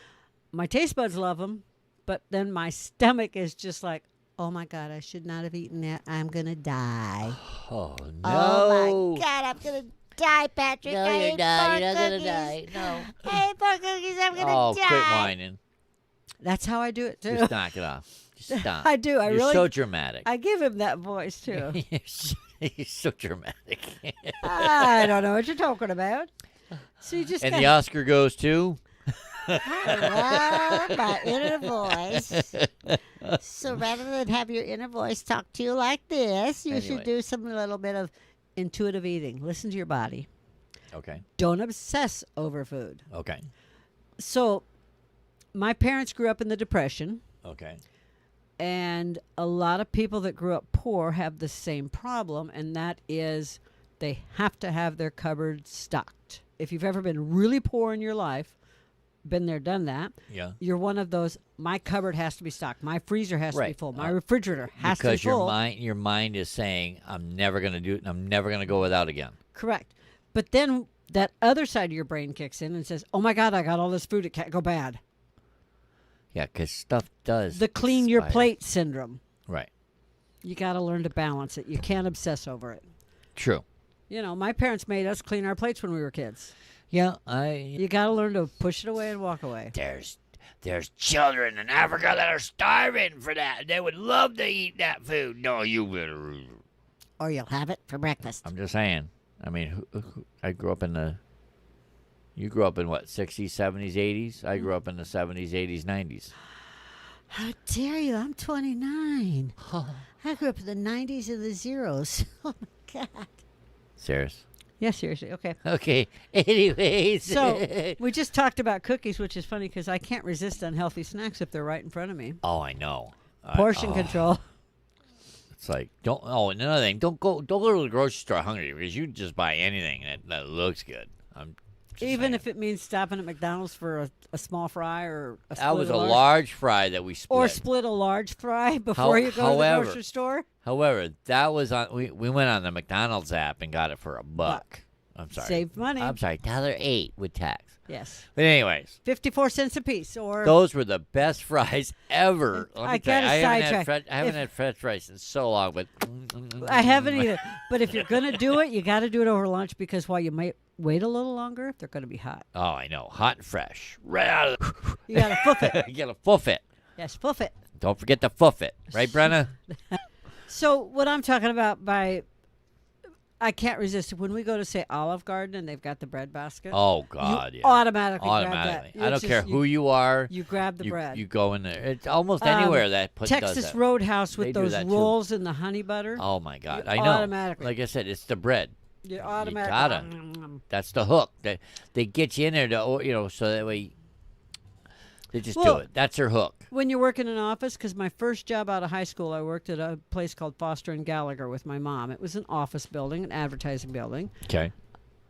my taste buds love them, but then my stomach is just like, oh my God, I should not have eaten that. I'm going to die. Oh no! Oh my God, I'm gonna die, Patrick. No, I you're ate not. 4 You're not gonna cookies. die. No. I ate 4 cookies. I'm gonna Oh, die. quit whining. That's how I do it too. Just knock it off. Just stop. I do. I You're really. so dramatic. I give him that voice too. You're so dramatic. I don't know what you're talking about. So you just And got the Oscar goes to. I love my inner voice. So rather than have your inner voice talk to you like this, you Anyway. should do some little bit of. intuitive eating. Listen to your body. Okay. Don't obsess over food. Okay. So, my parents grew up in the Depression, Okay. and a lot of people that grew up poor have the same problem, and that is they have to have their cupboard stocked. If you've ever been really poor in your life, been there, done that, Yeah. you're one of those, my cupboard has to be stocked. My freezer has to be Right. full. My refrigerator has to be Because your full. mind is saying, I'm never gonna do it. I'm never gonna go without again. Correct. But then that other side of your brain kicks in and says, oh my God, I got all this food. It can't go bad. Yeah, because stuff does. The clean your expire. plate syndrome. Right. You got to learn to balance it. You can't obsess over it. True. You know, my parents made us clean our plates when we were kids. Yeah, You got to learn to push it away and walk away. There's children in Africa that are starving for that. They would love to eat that food. No, you better. Or you'll have it for breakfast. I'm just saying. I mean, I grew up in the. You grew up in what, 60s, 70s, 80s? I grew up in the 70s, 80s, 90s. How dare you? I'm 29. I grew up in the 90s and the zeros. Oh, my God. Serious? Yeah, seriously. Okay. Okay. Anyways. So we just talked about cookies, which is funny because I can't resist unhealthy snacks if they're right in front of me. Oh, I know. Portion control. It's like, don't. Oh, and another thing, don't go to the grocery store hungry because you just buy anything that looks good. Even if it means stopping at McDonald's for a small fry or a split that was of a large fry that we split. or split a large fry before you go to the grocery store. However, that was on. We went on the McDonald's app and got it for $1. I'm sorry. Saved money. I'm sorry, $1.08 with tax. Yes. But anyways, 54 cents a piece. Or those were the best fries ever. Let me I tell you, gotta I haven't had French fries in so long, but I haven't either. But if you're gonna do it, you got to do it over lunch because while you might wait a little longer, they're gonna be hot. Oh, I know, hot and fresh, right out of the. You gotta foof it. You gotta foof it. Yes, foof it. Don't forget to foof it, right, Brenna? So what I'm talking about by I can't resist it. When we go to say Olive Garden and they've got the bread basket. Oh God, you yeah. automatically grab Automatically. that. I don't care who you are. You grab the you, bread. You go in there. It's almost anywhere that does Texas that. Roadhouse with They do those that too. rolls and the honey butter. Oh my God, You I know. automatically- Like I said, it's the bread. You automatically. gotta. That's the hook. They get you in there to so that way they just do Well, it. That's their hook. When you work in an office, because my first job out of high school, I worked at a place called Foster and Gallagher with my mom. It was an office building, an advertising building. Okay.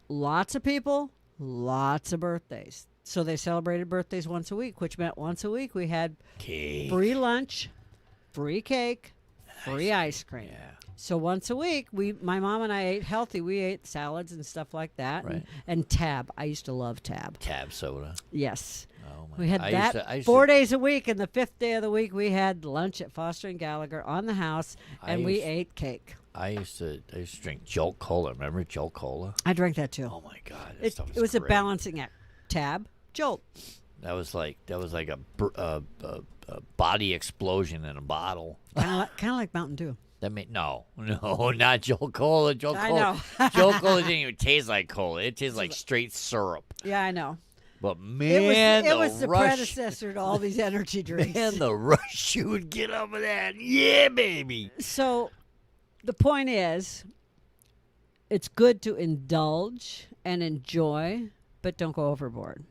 Lots of people, lots of birthdays. So they celebrated birthdays once a week, which meant once a week we had Cake. free lunch, free cake, free ice cream. Yeah. So once a week, my mom and I ate healthy. We ate salads and stuff like that. Right. And Tab. I used to love Tab. Tab soda. Yes. Oh my. We had I that used to, 4 days a week, and the fifth day of the week we had lunch at Foster and Gallagher on the house, and we ate cake. I used to drink Jolt Cola. Remember Jolt Cola? I drank that too. Oh my God. That it stuff was a great. balancing act. Tab, Jolt. That was like a body explosion in a bottle. Kind of like Mountain Dew. That made no, not Jolt Cola. Jolt I Cola. know. Jolt Cola didn't even taste like cola. It tastes like straight syrup. Yeah, I know. But man, It was the rush, predecessor to all these energy drinks. man, the rush you would get off of that. Yeah, baby. So the point is, it's good to indulge and enjoy, but don't go overboard.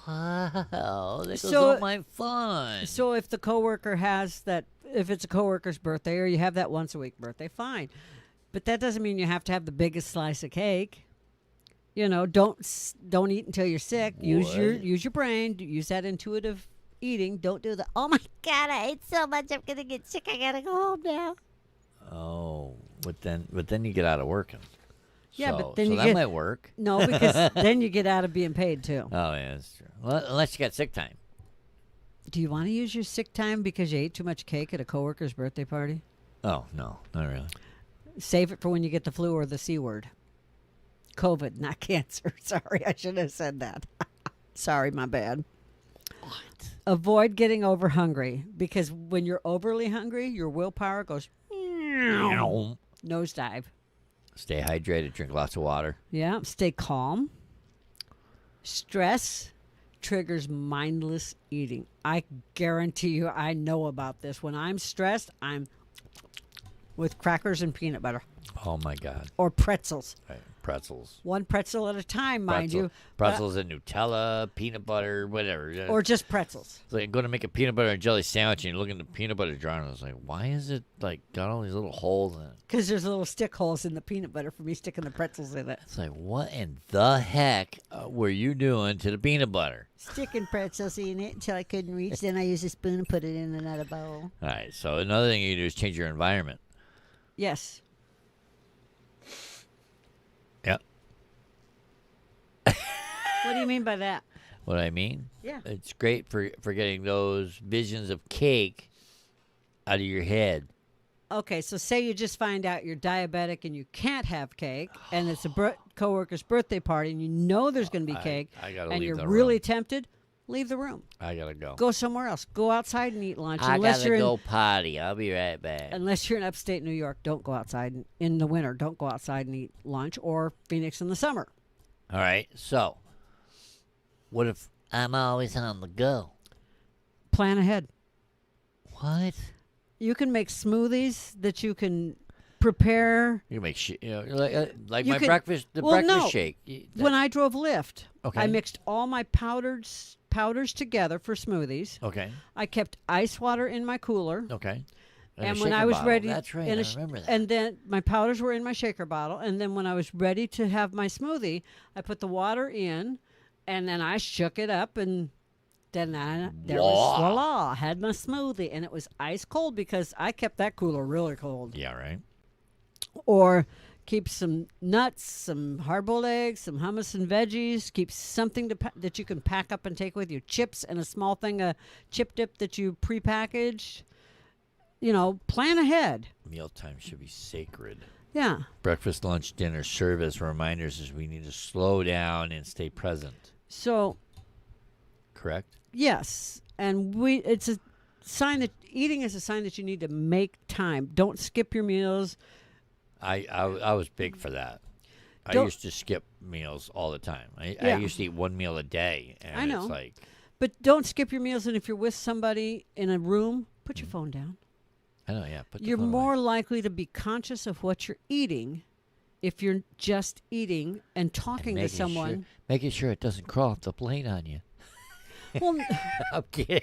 Wow, that goes So- all my fun. So if the coworker has that, if it's a coworker's birthday or you have that once a week birthday, fine. But that doesn't mean you have to have the biggest slice of cake. You know, don't eat until you're sick. Use your brain. Use that intuitive eating. Don't do the Oh, my God. I ate so much. I'm going to get sick. I got to go home now. Oh, but then you get out of working. Yeah, So- but then so you that get might work. no because then you get out of being paid too. Oh yeah, that's true. Well, unless you got sick time. Do you want to use your sick time because you ate too much cake at a coworker's birthday party? Oh no, not really. Save it for when you get the flu or the C word. COVID, not cancer. Sorry, I should have said that. Sorry, my bad. What? Avoid getting over hungry because when you're overly hungry, your willpower goes nosedive. Stay hydrated. Drink lots of water. Yeah, stay calm. Stress triggers mindless eating. I guarantee you, I know about this. When I'm stressed, I'm with crackers and peanut butter Oh my God. or pretzels. Right. Pretzels. One pretzel at a time, mind you. Pretzels and Nutella, peanut butter, whatever. Or just pretzels. It's like going to make a peanut butter and jelly sandwich, and you look in the peanut butter jar, and I was like, why is it like got all these little holes in it? Because there's little stick holes in the peanut butter for me sticking the pretzels in it. It's like, what in the heck were you doing to the peanut butter? Sticking pretzels in it until I couldn't reach. Then I used a spoon and put it in another bowl. All right. So another thing you can do is change your environment. Yes. Yep. What do you mean by that? What I mean? Yeah. It's great for getting those visions of cake out of your head. Okay, so say you just find out you're diabetic and you can't have cake, and it's a coworker's birthday party, and you know there's going to be cake, I gotta and leave you're the really room. tempted. Leave the room. I gotta go. Go somewhere else. Go outside and eat lunch. I unless gotta you're go in, potty. I'll be right back. unless you're in upstate New York, don't go outside in the winter. Don't go outside and eat lunch, or Phoenix in the summer. All right. So, what if I'm always on the go? Plan ahead. What? You can make smoothies that you can prepare. You make shit. Like You my could- breakfast. The well, breakfast no. shake. When I drove Lyft, I Okay. mixed all my powders together for smoothies. Okay. I kept ice water in my cooler. Okay. a And when shaker I was bottle. ready, That's right. in I a sh- remember that. and then my powders were in my shaker bottle. And then when I was ready to have my smoothie, I put the water in, and then I shook it up, and then there was voila, I had my smoothie, and it was ice cold because I kept that cooler really cold. Yeah. Right. Or keep some nuts, some hard-boiled eggs, some hummus and veggies. Keep something that you can pack up and take with you. Chips and a small thing of chip dip that you prepackaged. Plan ahead. Mealtime should be sacred. Yeah. Breakfast, lunch, dinner, service reminders is we need to slow down and stay present. So, Correct. yes, and it's a sign that eating is a sign that you need to make time. Don't skip your meals. I was big for that. I Don't- used to skip meals all the time. I Yeah. used to eat one meal a day, and I know. it's like But don't skip your meals, and if you're with somebody in a room, put your phone down. I know. Yeah. Put the You're phone away. more likely to be conscious of what you're eating if you're just eating and And talking to making someone. making sure it doesn't crawl off the plate on you. Well, I'm kidding.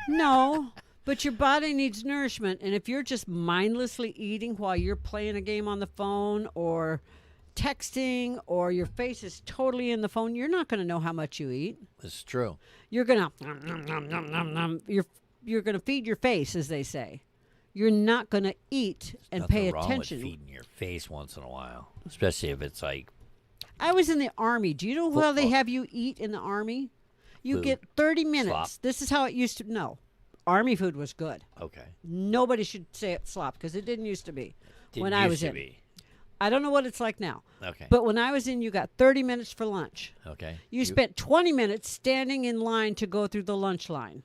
no, but your body needs nourishment. And if you're just mindlessly eating while you're playing a game on the phone or texting, or your face is totally in the phone, you're not going to know how much you eat. It's true. You're going to you're going to feed your face, as they say. You're not going to eat and Nothing pay wrong attention. with feeding your face once in a while, especially if it's like I was in the Army. Do you know how they Football. have you eat in the Army? You Food. get 30 minutes. Slop. This is how it used to. No, Army food was good. okay. Nobody should say it slop because it didn't used to be. Didn't when I used was to in, be. I don't know what it's like now. Okay. But when I was in, you got 30 minutes for lunch. Okay. You spent 20 minutes standing in line to go through the lunch line.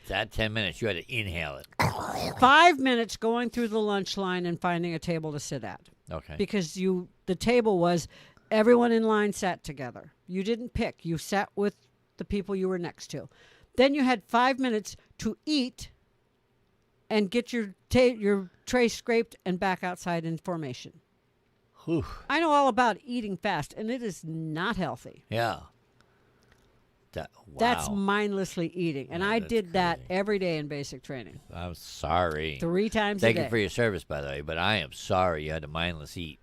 That 10 minutes, you had to inhale it. 5 minutes going through the lunch line and finding a table to sit at. Okay. Because the table was everyone in line sat together. You didn't pick. You sat with the people you were next to. Then you had 5 minutes to eat and get your tray scraped and back outside in formation. Whew. I know all about eating fast, and it is not healthy. Yeah. That's Wow. mindlessly eating. And Yeah, I that's did that crazy. every day in basic training. I'm sorry. 3 times Thank a day. you for your service, by the way, but I am sorry you had to mindless eat.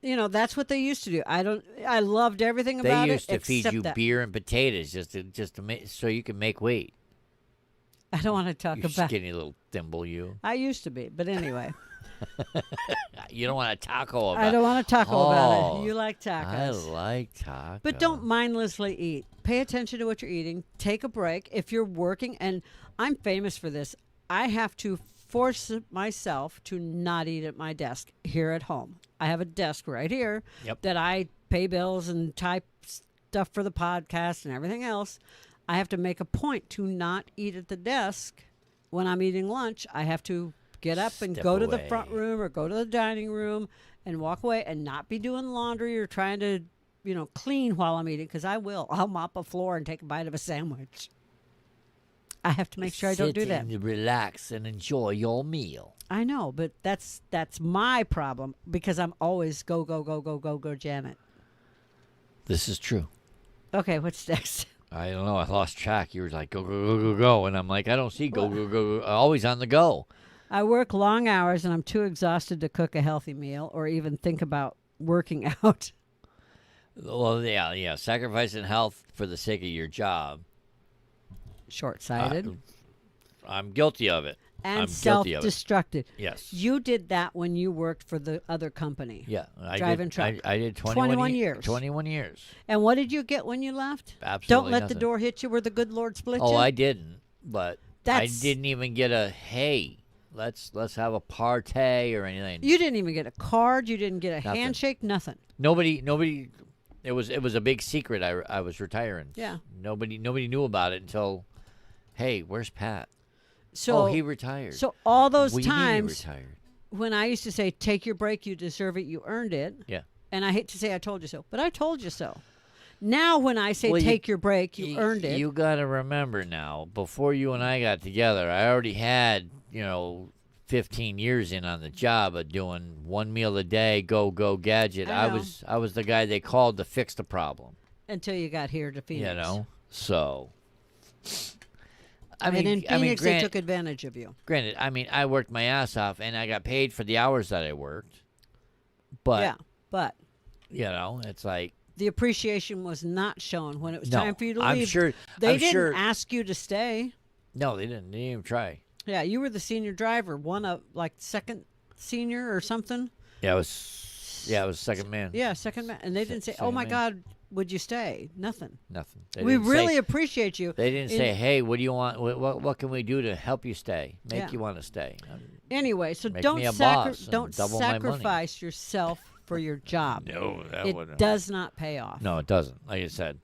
That's what they used to do. I loved everything They about used it to feed except you that. beer and potatoes just to make so you can make weight. I don't want to talk You about. skinny little thimble, you. I used to be, but anyway, You don't want a taco about. I don't want to taco about Oh, it. You like I tacos. like tacos. But don't mindlessly eat. Pay attention to what you're eating. Take a break. If you're working, and I'm famous for this, I have to force myself to not eat at my desk here at home. I have a desk right here Yep. that I pay bills and type stuff for the podcast and everything else. I have to make a point to not eat at the desk when I'm eating lunch. I have to get up and Step go to the front away. room or go to the dining room and walk away and not be doing laundry or trying to, clean while I'm eating, because I will. I'll mop a floor and take a bite of a sandwich. I have to make sure I don't Sit do that. and relax and enjoy your meal. I know, but that's my problem because I'm always go, Janet. This is true. Okay, what's next? I don't know. I lost track. You were like, go. And I'm like, I don't see go. Always on the go. I work long hours and I'm too exhausted to cook a healthy meal or even think about working out. Well, yeah. Sacrificing health for the sake of your job. Short-sighted I'm guilty of it. and I'm guilty of it. self-destructive. Yes. You did that when you worked for the other company. Yeah. I Driving did, truck. I did 21, 21 years. 21 years. And what did you get when you left? Absolutely Don't let nothing. the door hit you where the good Lord split you. Oh, I didn't. But That's- I didn't even get a hey. let's have a party or anything. You didn't even get a card. You didn't get a Nothing. handshake. Nothing. Nobody. It was a big secret. I was retiring. Yeah. Nobody knew about it until, hey, where's Pat? So he retired. So all those What do you mean he times retired? when I used to say, "Take your break. You deserve it. You earned it." Yeah. And I hate to say I told you so, but I told you so. Now when I say Well, take your break, you earned it. You got to remember now. Before you and I got together, I already had 15 years in on the job of doing one meal a day, go gadget. I know. I was the guy they called to fix the problem. Until you got here to Phoenix. So. And in Phoenix, they granted, took advantage of you. granted, I worked my ass off and I got paid for the hours that I worked. But Yeah, but it's like the appreciation was not shown when it was no, time for you to leave. I'm sure They I'm didn't sure, ask you to stay. No, they didn't. They didn't even try. Yeah, you were the senior driver, one of like second senior or something. Yeah, it was second man. Yeah, second man, and they didn't say, Second "Oh my man. God, would you stay?" Nothing. Nothing. They We didn't really say, appreciate you. They didn't in- say, "Hey, what do you want? What can we do to help you stay? Make Yeah. you want to stay?" Anyway, so Make don't me a boss and don't double my money. sacrifice yourself for your job. No, that It wouldn't. does not pay off. No, it doesn't. Like I said,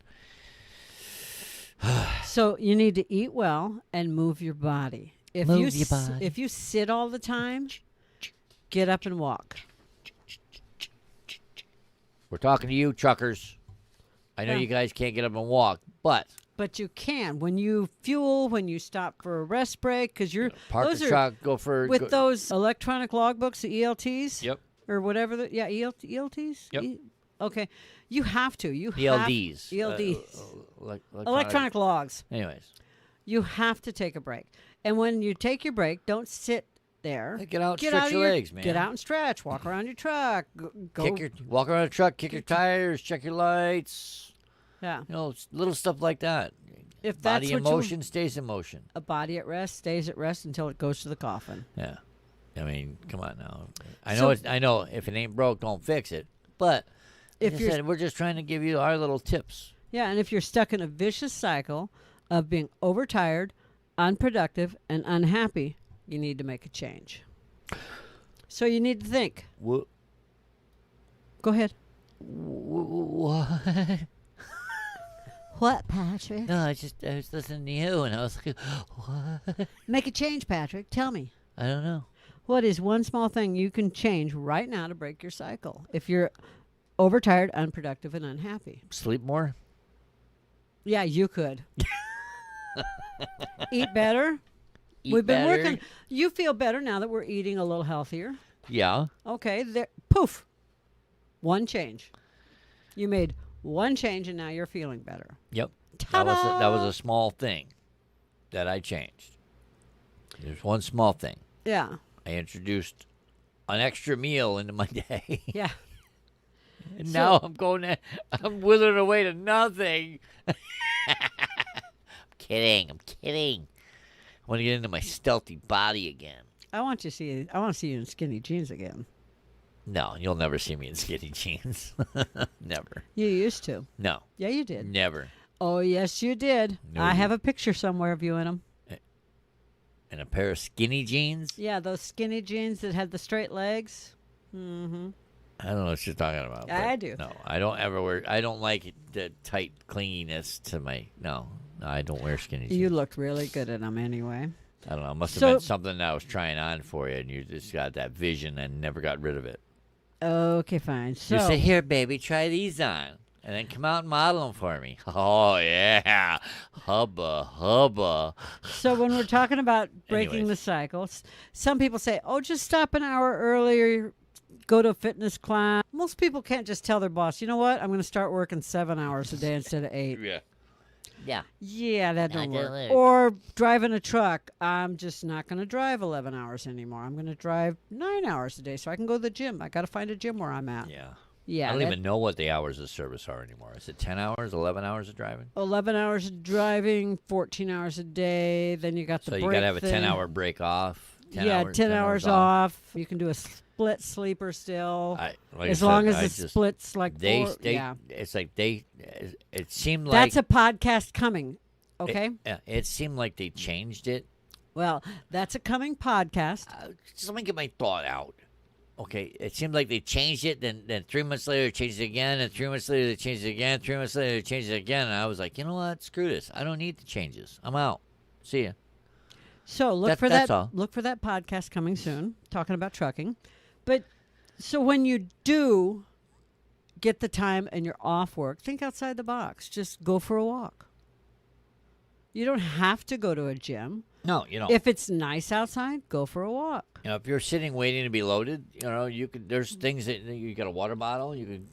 So you need to eat well and move your body. If Move you your body. if you sit all the time, get up and walk. we're talking to you, truckers. I know Yeah. you guys can't get up and walk, but But you can when you fuel, when you stop for a rest break, because you're park those the are truck, go for with those electronic logbooks, the ELTs. Yep. Or whatever. ELTs. Yep. Okay, you have to. You ELDs. ELDs. Electronic. logs. Anyways, You have to take a break. And when you take your break, don't sit there. get out, Get stretch out your of legs, man. Get out and stretch. Walk around your truck. Go. Walk around the truck, kick your tires, check your lights. Yeah. Little stuff like that. If that's Body in what you- motion stays in motion. A body at rest stays at rest until it goes to the coffin. Yeah, I mean, come on now. So- I know. If it ain't broke, don't fix it. But If like I you're- said, we're just trying to give you our little tips. Yeah, and if you're stuck in a vicious cycle of being overtired, unproductive, and unhappy, you need to make a change. So you need to think. What? Go ahead. What? What, Patrick? No, I was listening to you, and I was like, what? Make a change, Patrick. Tell me. I don't know. What is one small thing you can change right now to break your cycle if you're overtired, unproductive, and unhappy? Sleep more. Yeah, you could. Eat better. Eat We've been better. working. You feel better now that we're eating a little healthier. Yeah. Okay, there. Poof. One change. You made one change, and now you're feeling better. Yep. Ta-da! That was a small thing that I changed. There's one small thing. Yeah. I introduced an extra meal into my day. Yeah. And now I'm withering away to nothing. I'm kidding. I want to get into my stealthy body again. I want to see you in skinny jeans again. No, you'll never see me in skinny jeans. Never. You used to. No, Yeah, you did. never. Oh, yes, you did. No, I you- have a picture somewhere of you in them. In a pair of skinny jeans? Yeah, those skinny jeans that had the straight legs. Mm-hmm. I don't know what you're talking about. I but do. No, I don't ever wear. I don't like the tight clinginess to my. No, I don't wear skinny jeans. You looked really good in them anyway. I don't know. It must have So- been something that I was trying on for you, and you just got that vision and never got rid of it. Okay, fine. So, You say, "Here, baby, try these on," and then come out and model them for me. Oh yeah, hubba. so when we're talking about breaking Anyways. the cycles, some people say, "Oh, just stop an hour earlier, go to a fitness class." Most people can't just tell their boss, "You know what? I'm going to start working 7 hours a day instead of 8." Yeah. Yeah, that don't Not work. gonna work. Or driving a truck. I'm just not going to drive 11 hours anymore. I'm going to drive 9 hours a day so I can go to the gym. I got to find a gym where I'm at. Yeah. Yeah, I don't that- even know what the hours of service are anymore. Is it 10 hours, 11 hours of driving? 11 hours of driving, 14 hours a day. Then you got the So you break got to have a thing. 10-hour break off. 10 yeah, hours, 10 hours off. You can do a split sleeper still. Like as I long said, as I it just- splits like they, four. they Yeah. it's like they it seemed like That's a podcast coming. Okay? it seemed like they changed it Well, that's a coming podcast. Just let me get my thought out. Okay, it seemed like they changed it, then 3 months later they changed it again, and 3 months later they changed it again, 3 months later they changed it again, and I was like, you know what? Screw this. I don't need the changes. I'm out. See ya. So That's all. look for that podcast coming soon, talking about trucking. But so when you do get the time and you're off work, think outside the box. Just go for a walk. You don't have to go to a gym. No, you know. If it's nice outside, go for a walk. You know, if you're sitting waiting to be loaded, you know, you could. There's things that you got a water bottle. You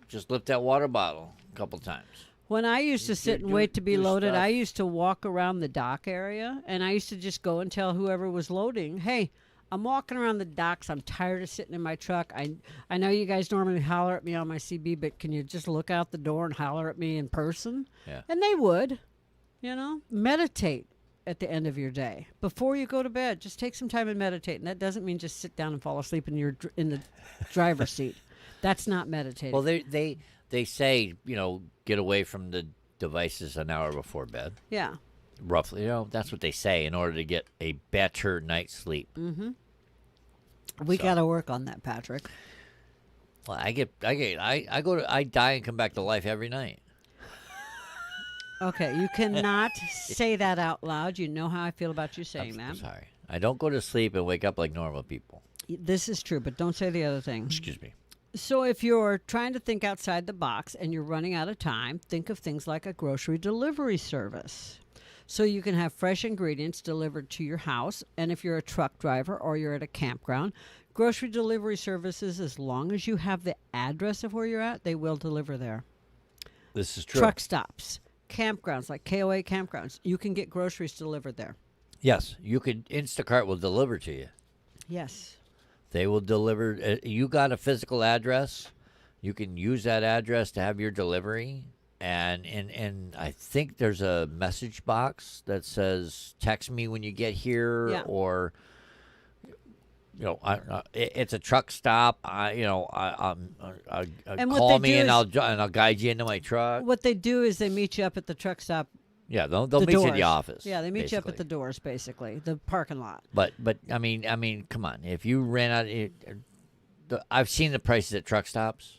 just lift that water bottle a couple times. When I used to sit and wait to be do loaded, stuff. I used to walk around the dock area, and I used to just go and tell whoever was loading, "Hey, I'm walking around the docks. I'm tired of sitting in my truck. I know you guys normally holler at me on my CB, but can you just look out the door and holler at me in person?" Yeah. And they would, meditate at the end of your day before you go to bed. Just take some time and meditate, and that doesn't mean just sit down and fall asleep in in the driver's seat. That's not meditating. Well, they say, you know, get away from the devices an hour before bed. yeah. Roughly, you know, that's what they say in order to get a better night's sleep. We So- got to work on that, Patrick. Well, I die and come back to life every night. Okay, you cannot say that out loud. You know how I feel about you saying I'm that. sorry. I don't go to sleep and wake up like normal people. This is true, but don't say the other thing. Excuse me. So if you're trying to think outside the box and you're running out of time, think of things like a grocery delivery service. So you can have fresh ingredients delivered to your house. And if you're a truck driver or you're at a campground, grocery delivery services, as long as you have the address of where you're at, they will deliver there. This is true. Truck stops, campgrounds like KOA campgrounds, you can get groceries delivered there. Yes, you could. Instacart will deliver to you. Yes. They will deliver. You got a physical address. You can use that address to have your delivery. And I think there's a message box that says "Text me when you get here," Yeah. or it's a truck stop. And what Call they me do and is- I'll guide you into my truck. What they do is they meet you up at the truck stop. Yeah, they'll The meet you at doors. the office. Yeah, they meet you up at the basically. doors, basically, the parking lot. But I mean, come on. If you ran out, I've seen the prices at truck stops.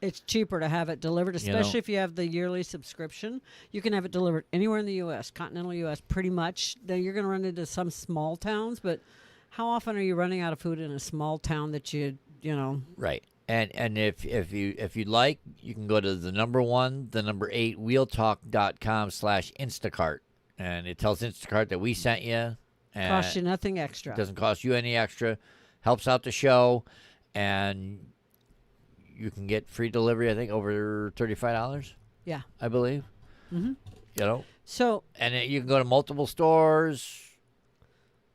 It's cheaper to have it delivered, You know. especially if you have the yearly subscription. You can have it delivered anywhere in the U.S., continental U.S., pretty much. Then you're going to run into some small towns, but how often are you running out of food in a small town that you know? Right. And if you'd like, you can go to the number 8 wheeltalk.com/Instacart, and it tells Instacart that we sent you. And Costs you nothing extra. doesn't cost you any extra, helps out the show, and you can get free delivery. I think over $35. Yeah. I believe. Mhm. You know, So and you can go to multiple stores.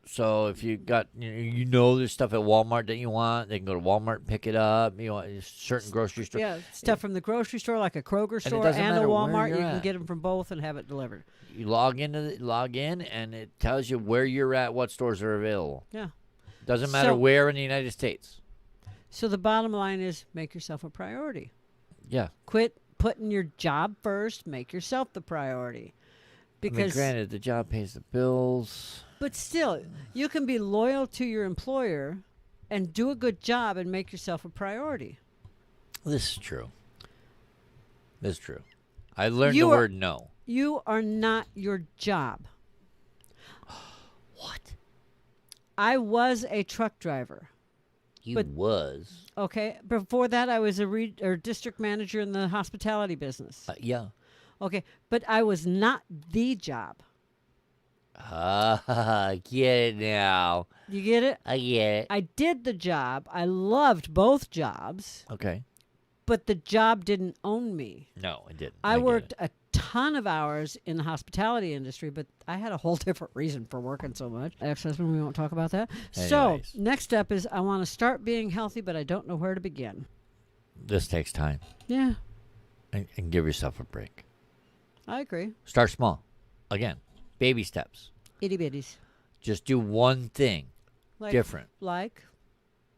So if you got, there's stuff at Walmart that you want, they can go to Walmart and pick it up. You want certain grocery store. yeah, stuff from the grocery store, like a Kroger it store doesn't and a matter where Walmart, you you're can at. get them from both and have it delivered. You log in, and it tells you where you're at, what stores are available. Yeah. Doesn't matter So- where in the United States. So the bottom line is make yourself a priority. Yeah. Quit putting your job first. Make yourself the priority. I mean, Because, granted, the job pays the bills. but still, you can be loyal to your employer and do a good job and make yourself a priority. This is true. This is true. I learned You the are- word no. You are not your job. What? I was a truck driver. You But- was. Okay. Before that, I was a district manager in the hospitality business. Yeah. Okay. But I was not the job. Get it now. You get it? I get it. I did the job. I loved both jobs, Okay. but the job didn't own me. No, it didn't. I get worked it. a ton of hours in the hospitality industry, but I had a whole different reason for working so much. Ex-husband, we won't talk about that. So Anyways. next up is I want to start being healthy, but I don't know where to begin. This takes time. Yeah, And give yourself a break. I agree. Start small. Again, baby steps. Itty bitties. Just do one thing Like, different. Like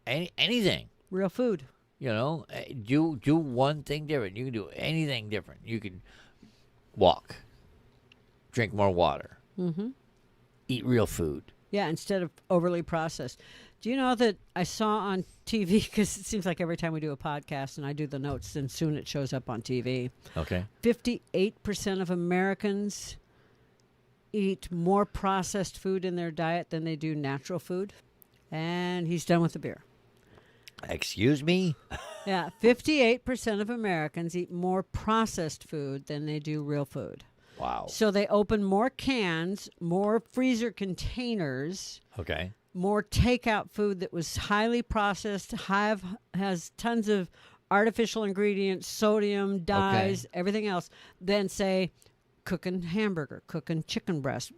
Anything. real food. Do one thing different. You can do anything different. You can walk, drink more water, Mm-hmm. Eat real food. Yeah, instead of overly processed. Do you know that I saw on TV, because it seems like every time we do a podcast and I do the notes, then soon it shows up on TV. Okay. 58% of Americans eat more processed food in their diet than they do natural food. And he's done with the beer. Excuse me? Yeah, 58% of Americans eat more processed food than they do real food. Wow. So they open more cans, more freezer containers, Okay. more takeout food that was highly processed, has tons of artificial ingredients, sodium, dyes, everything else, than say cooking hamburger, cooking chicken breast,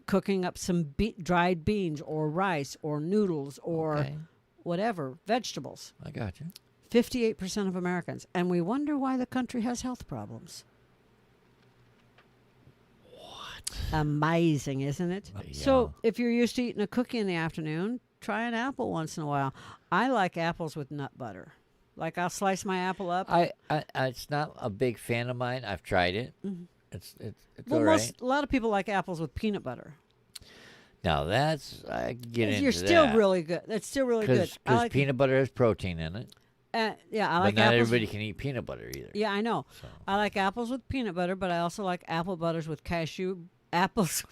cooking up some dried beans or rice or noodles or Okay. whatever, vegetables. I got you. 58% of Americans. And we wonder why the country has health problems. Amazing, isn't it? Yeah. So if you're used to eating a cookie in the afternoon, try an apple once in a while. I like apples with nut butter. Like I'll slice my apple up. I it's not a big fan of mine. I've tried it. It's well, all right. a lot of people like apples with peanut butter. Now that's I can get into You're still that. really good. That's still really good. I Because like, peanut butter has protein in it. yeah, I But like not apples. everybody can eat peanut butter either. Yeah, I know. So. I like apples with peanut butter, but I also like apple butters with cashew apples.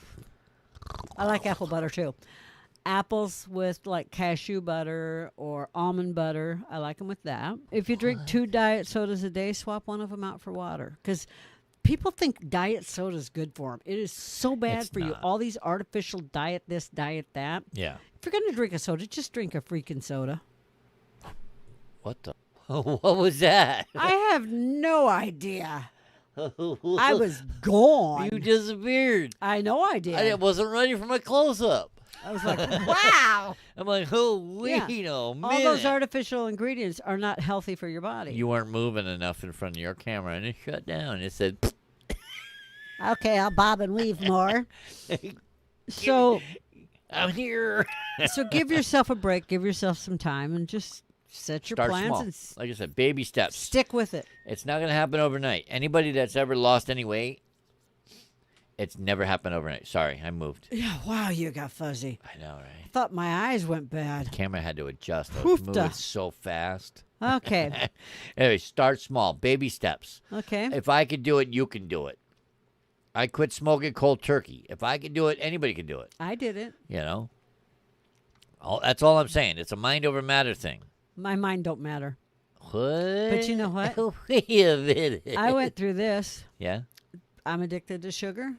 I like apple butter too. Apples with like cashew butter or almond butter. I like them with that. If you drink 2 diet sodas a day, swap one of them out for water. Because people think diet soda is good for them. It is so bad It's for you. not. All these artificial diet this, diet that. Yeah. If you're going to drink a soda, just drink a freaking soda. What the? What was that? I have no idea. I was gone. You disappeared. I know I did. I wasn't ready for my close up. I was like, wow. I'm like, oh, wait Yeah. a minute. All those artificial ingredients are not healthy for your body. You weren't moving enough in front of your camera, and it shut down. It said, Okay, I'll bob and weave more. so I'm here. so give yourself a break, give yourself some time, and just set your Start plans small. and Like I said, baby steps. stick with it. It's not going to happen overnight. Anybody that's ever lost any weight, it's never happened overnight. Sorry, I moved. Yeah, wow, you got fuzzy. I know, right? I thought my eyes went bad. Camera had to adjust. I was Hoofda. moving so fast. Okay, Anyway, start small. Baby steps. okay. If I could do it, you can do it. I quit smoking cold turkey. If I can do it, anybody can do it. I did it. You know? That's all I'm saying. It's a mind over matter thing. My mind don't matter. What? But you know what? Wait a minute. I went through this. Yeah? I'm addicted to sugar.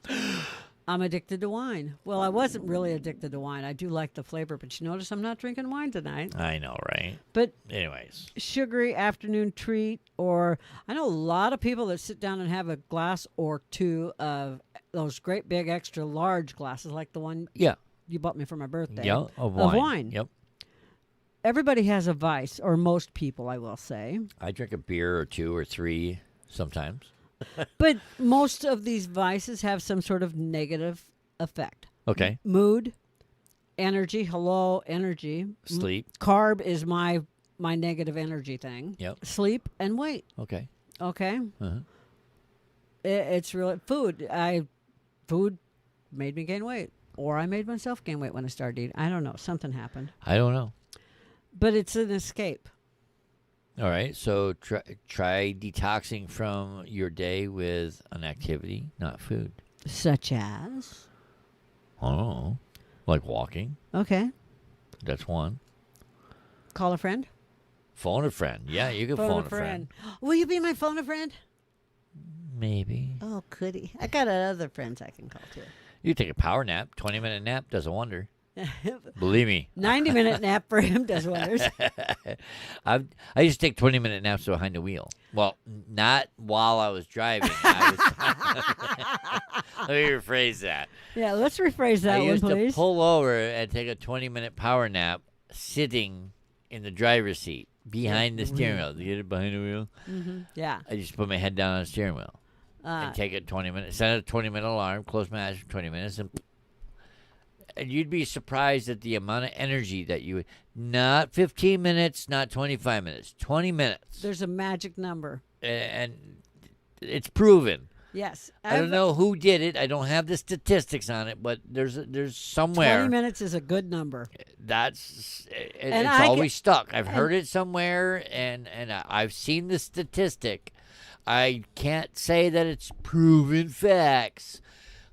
I'm addicted to wine. Well, I wasn't really addicted to wine. I do like the flavor, but you notice I'm not drinking wine tonight. I know, right? But Anyways. sugary afternoon treat, or I know a lot of people that sit down and have a glass or two of those great big extra large glasses, like the one Yeah. you bought me for my birthday. Yeah, of wine. wine. Yep. Everybody has a vice, or most people, I will say. I drink a beer or 2 or 3 sometimes. But most of these vices have some sort of negative effect. Okay. Mood, energy, energy. Sleep. Carb is my negative energy thing. Yep. Sleep and weight. Okay. Okay. Uh-huh. It's really food. Food made me gain weight, or I made myself gain weight when I started eating. I don't know. Something happened, I don't know. but it's an escape. All right. So try detoxing from your day with an activity, not food. Such as, I don't know. Like walking. okay, That's one. call a friend. Phone a friend. Yeah, you can phone a friend. Will you be my phone a friend? Maybe. Oh, goody. I got other friends I can call too. You take a power nap. 20-minute nap does a wonder. Believe me. 90-minute nap for him does wonders. I used to take 20-minute naps behind the wheel. Well, not while I was driving. Let me rephrase that. Yeah, let's rephrase that I one, used please. to pull over and take a 20-minute power nap sitting in the driver's seat behind the steering wheel. You get it behind the wheel? Yeah. I just put my head down on the steering wheel and take it 20 minutes. Set a 20-minute alarm, close my eyes for 20 minutes, and you'd be surprised at the amount of energy that you would. Not 15 minutes, not 25 minutes, 20 minutes. There's a magic number. And it's proven. Yes. I don't know who did it. I don't have the statistics on it, but there's somewhere 20 minutes is a good number. that's And it's I always stuck. I've heard it somewhere, and I've seen the statistic. I can't say that it's proven facts.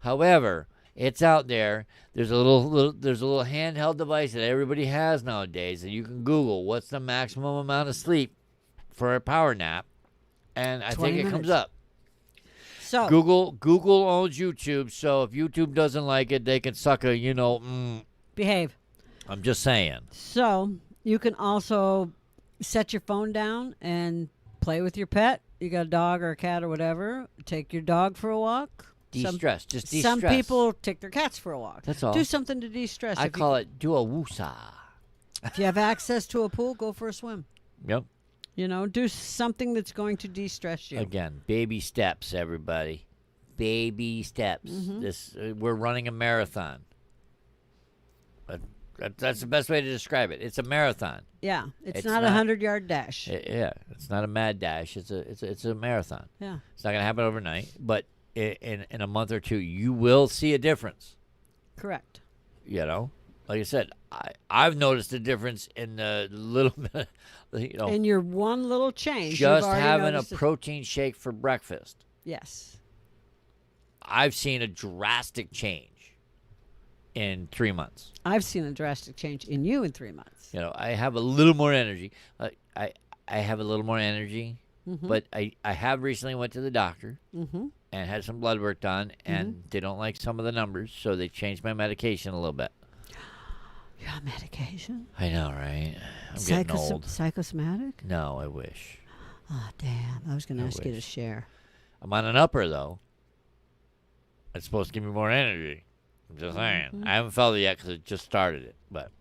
However, it's out there. There's a little handheld device that everybody has nowadays that you can Google what's the maximum amount of sleep for a power nap, and I 20 think it comes minutes. up. So Google owns YouTube, so if YouTube doesn't like it, they can suck a behave. I'm just saying. So you can also set your phone down and play with your pet. You got a dog or a cat or whatever. Take your dog for a walk. De-stress, just de-stress. Some people take their cats for a walk. That's all. Do something to de-stress. I call it do a woosah. If you have access to a pool, go for a swim. Yep. You know, do something that's going to de-stress you. Again, baby steps, everybody. Baby steps. This we're running a marathon. That's the best way to describe it. It's a marathon. Yeah, it's It's not a not- 100-yard dash. Yeah, it's not a mad dash. It's a marathon. Yeah. It's not gonna happen overnight, but in a month or two, you will see a difference. Correct. You know, like I said, I've noticed a difference in the little bit. In your one little change, just you've already having a noticed protein shake for breakfast. Yes. I've seen a drastic change in 3 months. I've seen a drastic change in you in 3 months. You know, I have a little more energy. I have a little more energy, Mm-hmm. but I have recently went to the doctor Mm-hmm. and had some blood work done, and they don't like some of the numbers, so they changed my medication a little bit. You're on medication? I know, right? I'm getting old. Psychosomatic? No, I wish. Oh, damn. I was going to I ask you to wish. share. I'm on an upper, though. It's supposed to give me more energy. I'm just saying. I haven't felt it yet because it just started it. But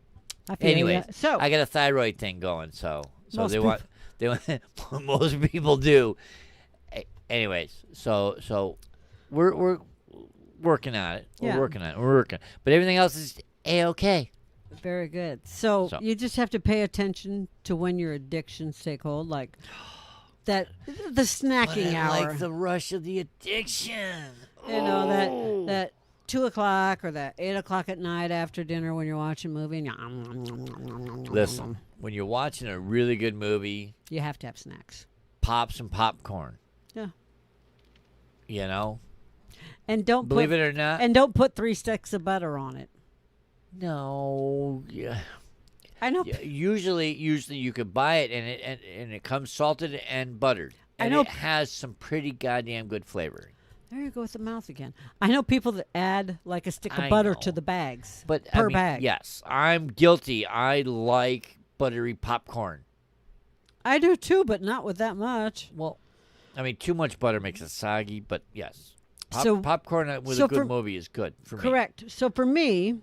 I feel anyways, ya. So, I got a thyroid thing going, so Most they want most people do. Anyways, so we're working on it. We're Yeah. working on it. We're working. But everything else is okay. very good. So, So. you just have to pay attention to when your addictions take hold, like that, the snacking hour. Like the rush of the addiction. You know, that 2 o'clock or that 8 o'clock at night after dinner when you're watching a movie and Listen, when you're watching a really good movie, you have to have snacks. pop some popcorn. Yeah. You know, And don't believe put, it or not. And don't put 3 sticks of butter on it. No, yeah. I know. Yeah, usually you could buy it and it comes salted and buttered. I And know- it has some pretty goddamn good flavoring. There you go with the mouth again. I know people that add like a stick of I butter know. to the bags. But per I mean, bag. yes, I'm guilty. I like buttery popcorn. I do too, but not with that much. Well, I mean, too much butter makes it soggy, but yes. So- Popcorn with so a good for- movie is good for me. Correct. So for me,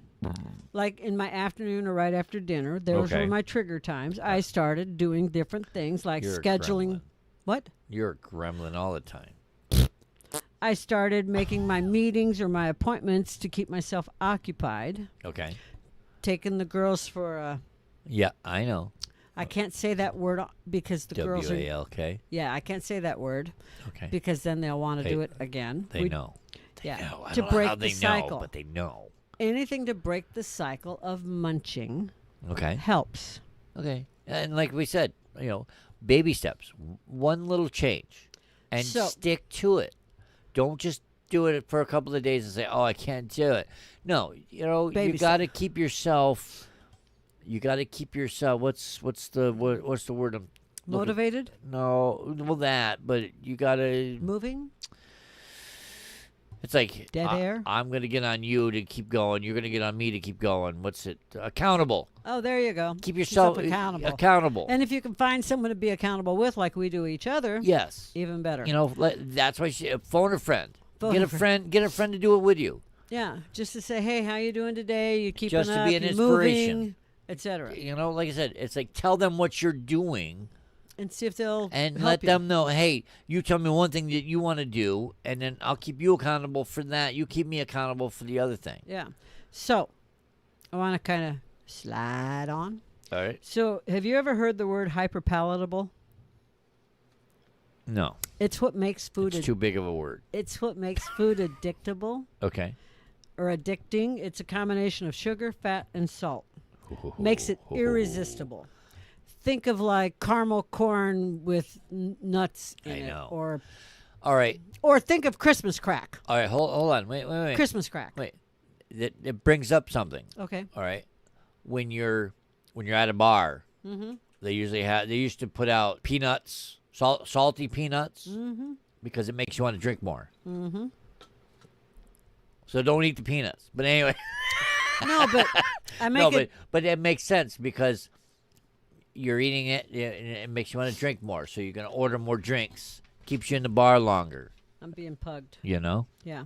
like in my afternoon or right after dinner, those Okay. were my trigger times. I started doing different things like You're a scheduling. gremlin. What? You're a gremlin all the time. I started making my meetings or my appointments to keep myself occupied. Okay. Taking the girls for a. Yeah, I know. I can't say that word because the girls are. WALK. Yeah, I can't say that word Okay. because then they'll want to They- do it again. They know. They yeah, know. I to don't know break how the they cycle. know, but they know. Anything to break the cycle of munching Okay. helps. Okay. And like we said, baby steps. One little change. And So- stick to it. Don't just do it for a couple of days and say, "Oh, I can't do it." No, Baby you got to keep yourself. You got to keep yourself. What's the word? What's the word? I'm looking- Motivated, No, well that, but you got to. moving. It's like Dead air? I'm gonna get on you to keep going. You're gonna get on me to keep going. What's it? Accountable. Oh, there you go. Keep yourself accountable. Accountable. And if you can find someone to be accountable with, like we do each other, Yes. even better. That's why phone a friend. Phone Get a a friend. Get a friend to do it with you. Yeah, just to say, hey, how you doing today? You keeping Just to up? be an You inspiration. moving, etc. Like I said, it's like tell them what you're doing And see if they'll and help let you. them know. Hey, you tell me one thing that you want to do, and then I'll keep you accountable for that. You keep me accountable for the other thing. Yeah. So, I want to kind of slide on. All right. So, have you ever heard the word hyperpalatable? No. It's what makes food. It's too big of a word. It's what makes food addictable Okay. or addicting. It's a combination of sugar, fat, and salt. Makes it irresistible. Think of like caramel corn with nuts in I it, know. or All right. think of Christmas crack. All right. Hold on. Wait. Christmas crack. Wait. It brings up something. Okay. All right. When you're at a bar, Mm-hmm. they used to put out peanuts, salty peanuts, Mm-hmm. because it makes you want to drink more. Mm-hmm. So don't eat the peanuts. But anyway. No, but I make No, it. but it makes sense because you're eating it, and it makes you want to drink more. So you're going to order more drinks. Keeps you in the bar longer, I'm being pugged. you know? Yeah.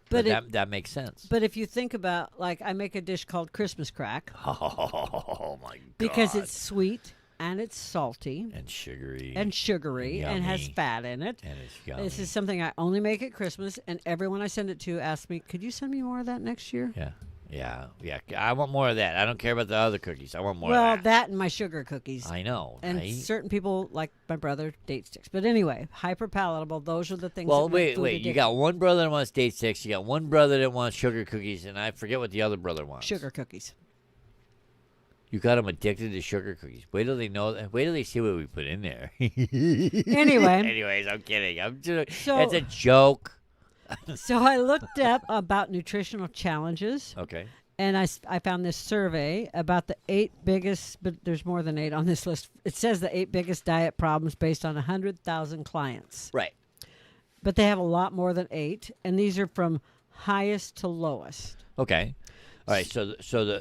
But But that makes sense. but if you think about, like, I make a dish called Christmas crack Oh, my God. because it's sweet and it's salty And sugary. and sugary and has Yummy. fat in it. And it's yummy. This is something I only make at Christmas, and everyone I send it to asks me, "Could you send me more of that next year?" Yeah. I want more of that. I don't care about the other cookies. I want more Well, of that. that and my sugar cookies. I know, And right? certain people, like my brother, date sticks. But anyway, hyper palatable. Those are the things. Well, that make wait. food You addictive. got one brother that wants date sticks. You got one brother that wants sugar cookies, and I forget what the other brother wants. sugar cookies. You got them addicted to sugar cookies. Wait till they know. Wait till they see what we put in there. Anyway, Anyways, I'm kidding. So- it's a joke. so I looked up about nutritional challenges, Okay. and I found this survey about the 8 biggest, but there's more than 8 on this list. It says the 8 biggest diet problems based on 100,000 clients, Right. but they have a lot more than 8, and these are from highest to lowest. Okay. All right. So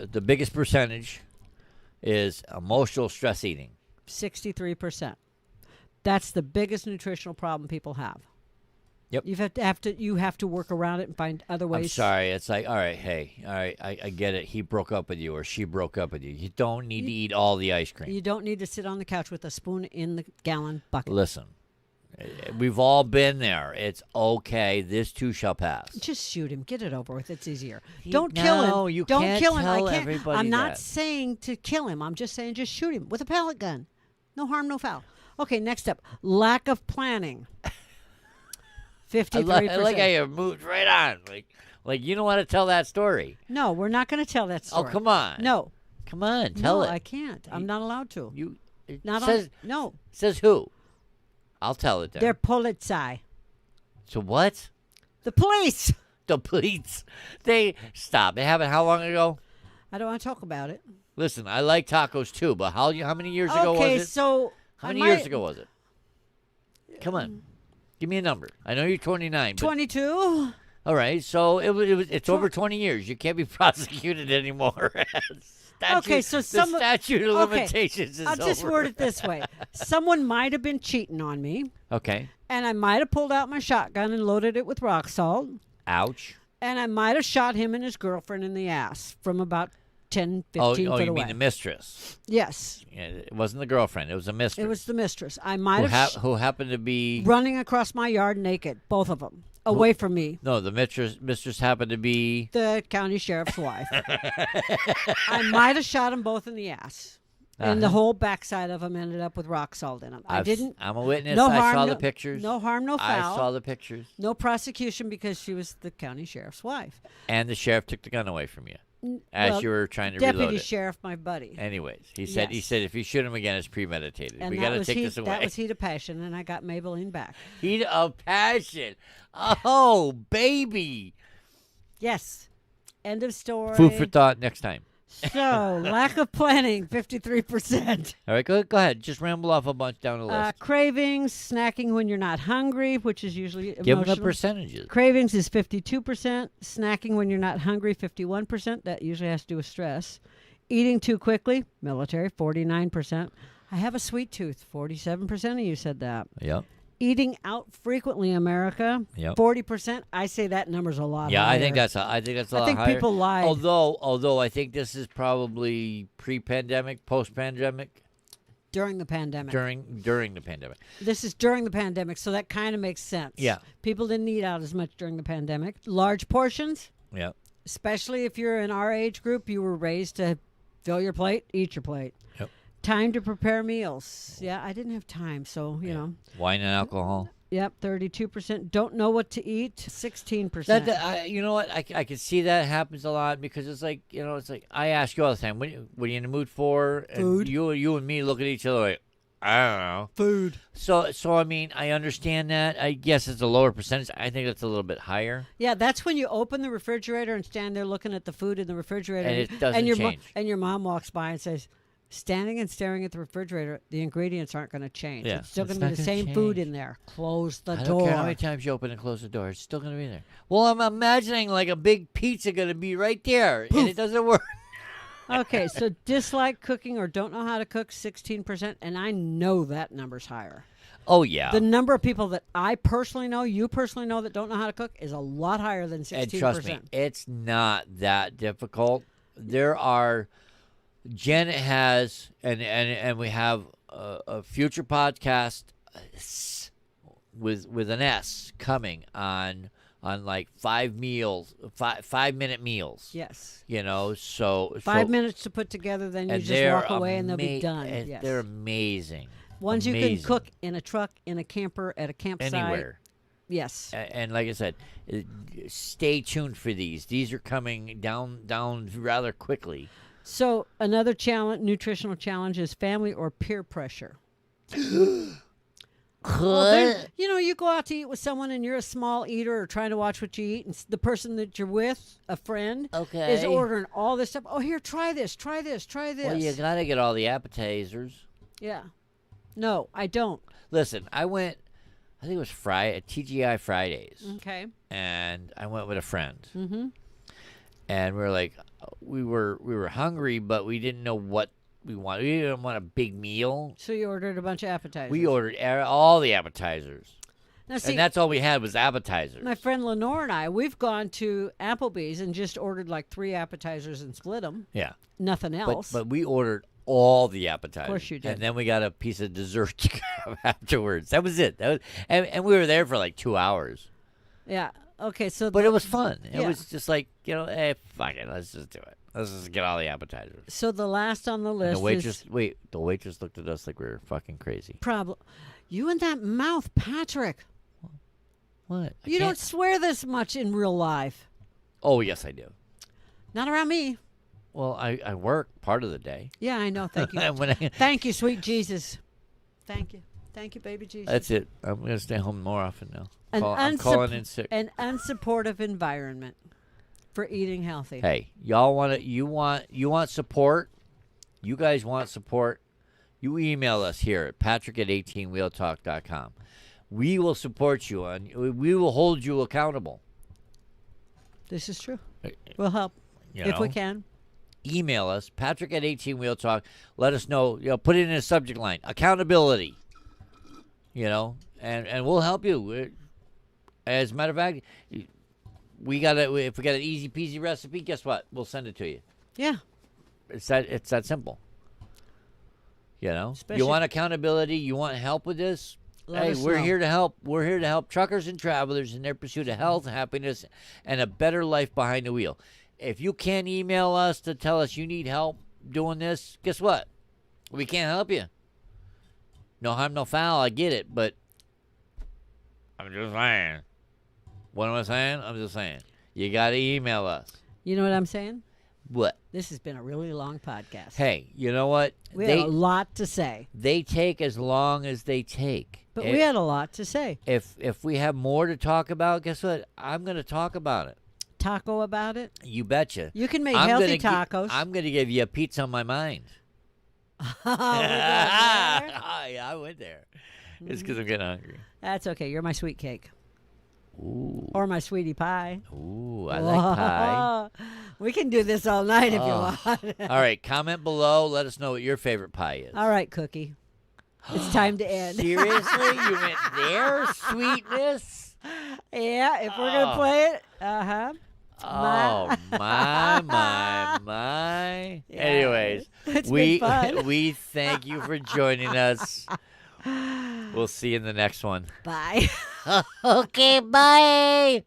the biggest percentage is emotional stress eating. 63%. That's the biggest nutritional problem people have. Yep. You have to work around it and find other ways. I'm sorry. It's like, all right, hey, all right, I get it. He broke up with you or she broke up with you. You don't need to eat all the ice cream. You don't need to sit on the couch with a spoon in the gallon bucket. Listen, we've all been there. It's okay. This too shall pass. Just shoot him. Get it over with. It's easier. He- Don't kill no, him. you Don't can't kill him. tell I can't. everybody I'm not that. saying to kill him. I'm just saying just shoot him with a pellet gun. No harm, no foul. Okay, next up, lack of planning. 53%. I like how you moved right on. Like you don't want to tell that story. No, we're not going to tell that story. Oh, come on. No. Come on, tell no, it. I can't. I'm not allowed to. You it Not says on. No, says who? I'll tell it then. they're Polizei. So what? The police. The police. They stop. It happened how long ago? I don't want to talk about it. Listen, I like tacos too, but how many years ago Okay, was it? so How I many years might- ago was it? Come on. Give me a number. I know you're 29, but 22. all right. So it's over 20 years. You can't be prosecuted anymore. Okay, so the someone- statute of okay, limitations is I'll just over. word it this way: someone might have been cheating on me, Okay. and I might have pulled out my shotgun and loaded it with rock salt, Ouch. and I might have shot him and his girlfriend in the ass from about 10, 15 Oh, feet you away. mean the mistress? Yes, Yeah, it wasn't the girlfriend. It was a mistress. it was the mistress. I might have who happened to be running across my yard naked, both of them, away from me. no, the mistress happened to be The county sheriff's wife. I might have shot them both in the ass. And the Uh-huh. whole backside of them ended up with rock salt in them. I didn't. I'm a witness. No I harm, saw no, the pictures. No harm, no I foul. saw the pictures. No prosecution because she was the county sheriff's wife. And the sheriff took the gun away from you as well, you were trying to Deputy reload it. sheriff, my buddy. Anyways, he said Yes. if you shoot him again, it's premeditated. And we that got to was take heat, this away. that was heat of passion, and I got Maybelline back. Heat of passion. Oh, baby. Yes. End of story. Food for thought next time. So, lack of planning, 53%. All right, go ahead. Just ramble off a bunch down the list. Cravings, snacking when you're not hungry, which is usually Give them the emotional. percentages. Cravings is 52%. Snacking when you're not hungry, 51%. That usually has to do with stress. Eating too quickly, military, 49%. I have a sweet tooth, 47% of you said that. Yep. Eating out frequently, America, Yep. 40%. I say that number's a lot Yeah, higher. I think that's a lot think higher. people lied. Although I think this is probably pre-pandemic, post-pandemic, during the pandemic. during the pandemic. This is during the pandemic, so that kind of makes sense. Yeah. People didn't eat out as much during the pandemic. Large portions, Yeah. especially if you're in our age group, you were raised to fill your plate, eat your plate. Yep. Time to prepare meals. Yeah, I didn't have time, so, you know. Wine and alcohol. Yep, 32%. Don't know what to eat, 16%. You know what? I can see that happens a lot because it's like, it's like I ask you all the time, what are you in the mood for? And Food. You and me look at each other like, I don't know. Food. So I mean, I understand that. I guess it's a lower percentage. I think it's a little bit higher. Yeah, that's when you open the refrigerator and stand there looking at the food in the refrigerator. And it doesn't change. And your mom walks by and says, standing and staring at the refrigerator, the ingredients aren't going to change. Yeah, It's still it's going to be not the gonna same food change. in there. Close the I door. don't care how many times you open and close the door. It's still going to be there. Well, I'm imagining like a big pizza going to be right there, and it doesn't work. Okay, so dislike cooking or don't know how to cook, 16%. And I know that number's higher. Oh, yeah. The number of people that I personally know, you personally know, that don't know how to cook is a lot higher than 16%. And trust me, it's not that difficult. There are, Janet has, and we have a future podcast with an S coming on like 5-minute meals. Yes. So 5 minutes to put together, then you and just they're walk away and they'll be ama- done. and Yes. They're amazing. Ones you can Amazing. cook in a truck, in a camper, at a campsite. Anywhere. Yes. And like I said, stay tuned for these. These are coming down rather quickly. So another nutritional challenge is family or peer pressure. You go out to eat with someone and you're a small eater or trying to watch what you eat, and the person that you're with, a friend, Okay. is ordering all this stuff. Oh, here, try this, try this, try this. Well, you got to get all the appetizers. Yeah. No, I don't. Listen, I went, I think it was TGI Fridays, Okay. and I went with a friend. Mm-hmm. And we were like, we were hungry, but we didn't know what we wanted. We didn't want a big meal. So you ordered a bunch of appetizers. We ordered all the appetizers. Now, see, And that's all we had was appetizers. my friend Lenore and I, we've gone to Applebee's and just ordered like 3 appetizers and split them. Yeah. Nothing else. But we ordered all the appetizers. Of course you did. And then we got a piece of dessert to have afterwards. That was it. And we were there for like 2 hours. Yeah. Okay. So. But it was fun. It Yeah. was just like, hey, fuck it. Let's just do it. Let's just get all the appetizers. So the last on the And list the waitress, is the waitress looked at us like we were fucking crazy. problem. You and that mouth, Patrick. What? You don't swear this much in real life. Oh, yes, I do. Not around me. Well, I work part of the day. Yeah, I know. Thank you. And when I- Thank you, sweet Jesus. Thank you. Thank you, baby Jesus. That's it. I'm going to stay home more often now. An I'm calling in sick. An unsupportive environment for eating healthy. Hey, y'all you want support? You guys want support? You email us here at patrick@18wheeltalk.com. We will support you and we will hold you accountable. This is true. We'll help if we can. Email us, patrick@18wheeltalk. Let us know, put it in a subject line, accountability, and we'll help you. As a matter of fact, if we got an easy peasy recipe, guess what? We'll send it to you. Yeah. It's that simple. You Especially- want accountability, you want help with this? Let Hey, us we're know. here to help. We're here to help truckers and travelers in their pursuit of health, happiness, and a better life behind the wheel. If you can't email us to tell us you need help doing this, guess what? We can't help you. No harm, no foul. I get it, but I'm just saying. What am I saying? I'm just saying. You got to email us. You know what I'm saying? What? This has been a really long podcast. Hey, you know what? We had a lot to say, They take as long as they take. but we had a lot to say. If we have more to talk about, guess what? I'm going to talk about it. Taco about it. You betcha. You can make I'm healthy gonna tacos. I'm going to give you a pizza on my mind. Oh, we got there. Yeah, I went there. It's because I'm getting hungry. That's okay. You're my sweet cake Ooh. or my sweetie pie. Ooh, I like pie. We can do this all night if you Oh. want. All right, comment below. Let us know what your favorite pie is. All right, Cookie. It's time to end. Seriously? You went there? Sweetness? Yeah, if we're going to play it. Uh-huh. Oh, my. Yeah. Anyways, It's we been fun. we thank you for joining us. We'll see you in the next one. Bye. Okay, bye.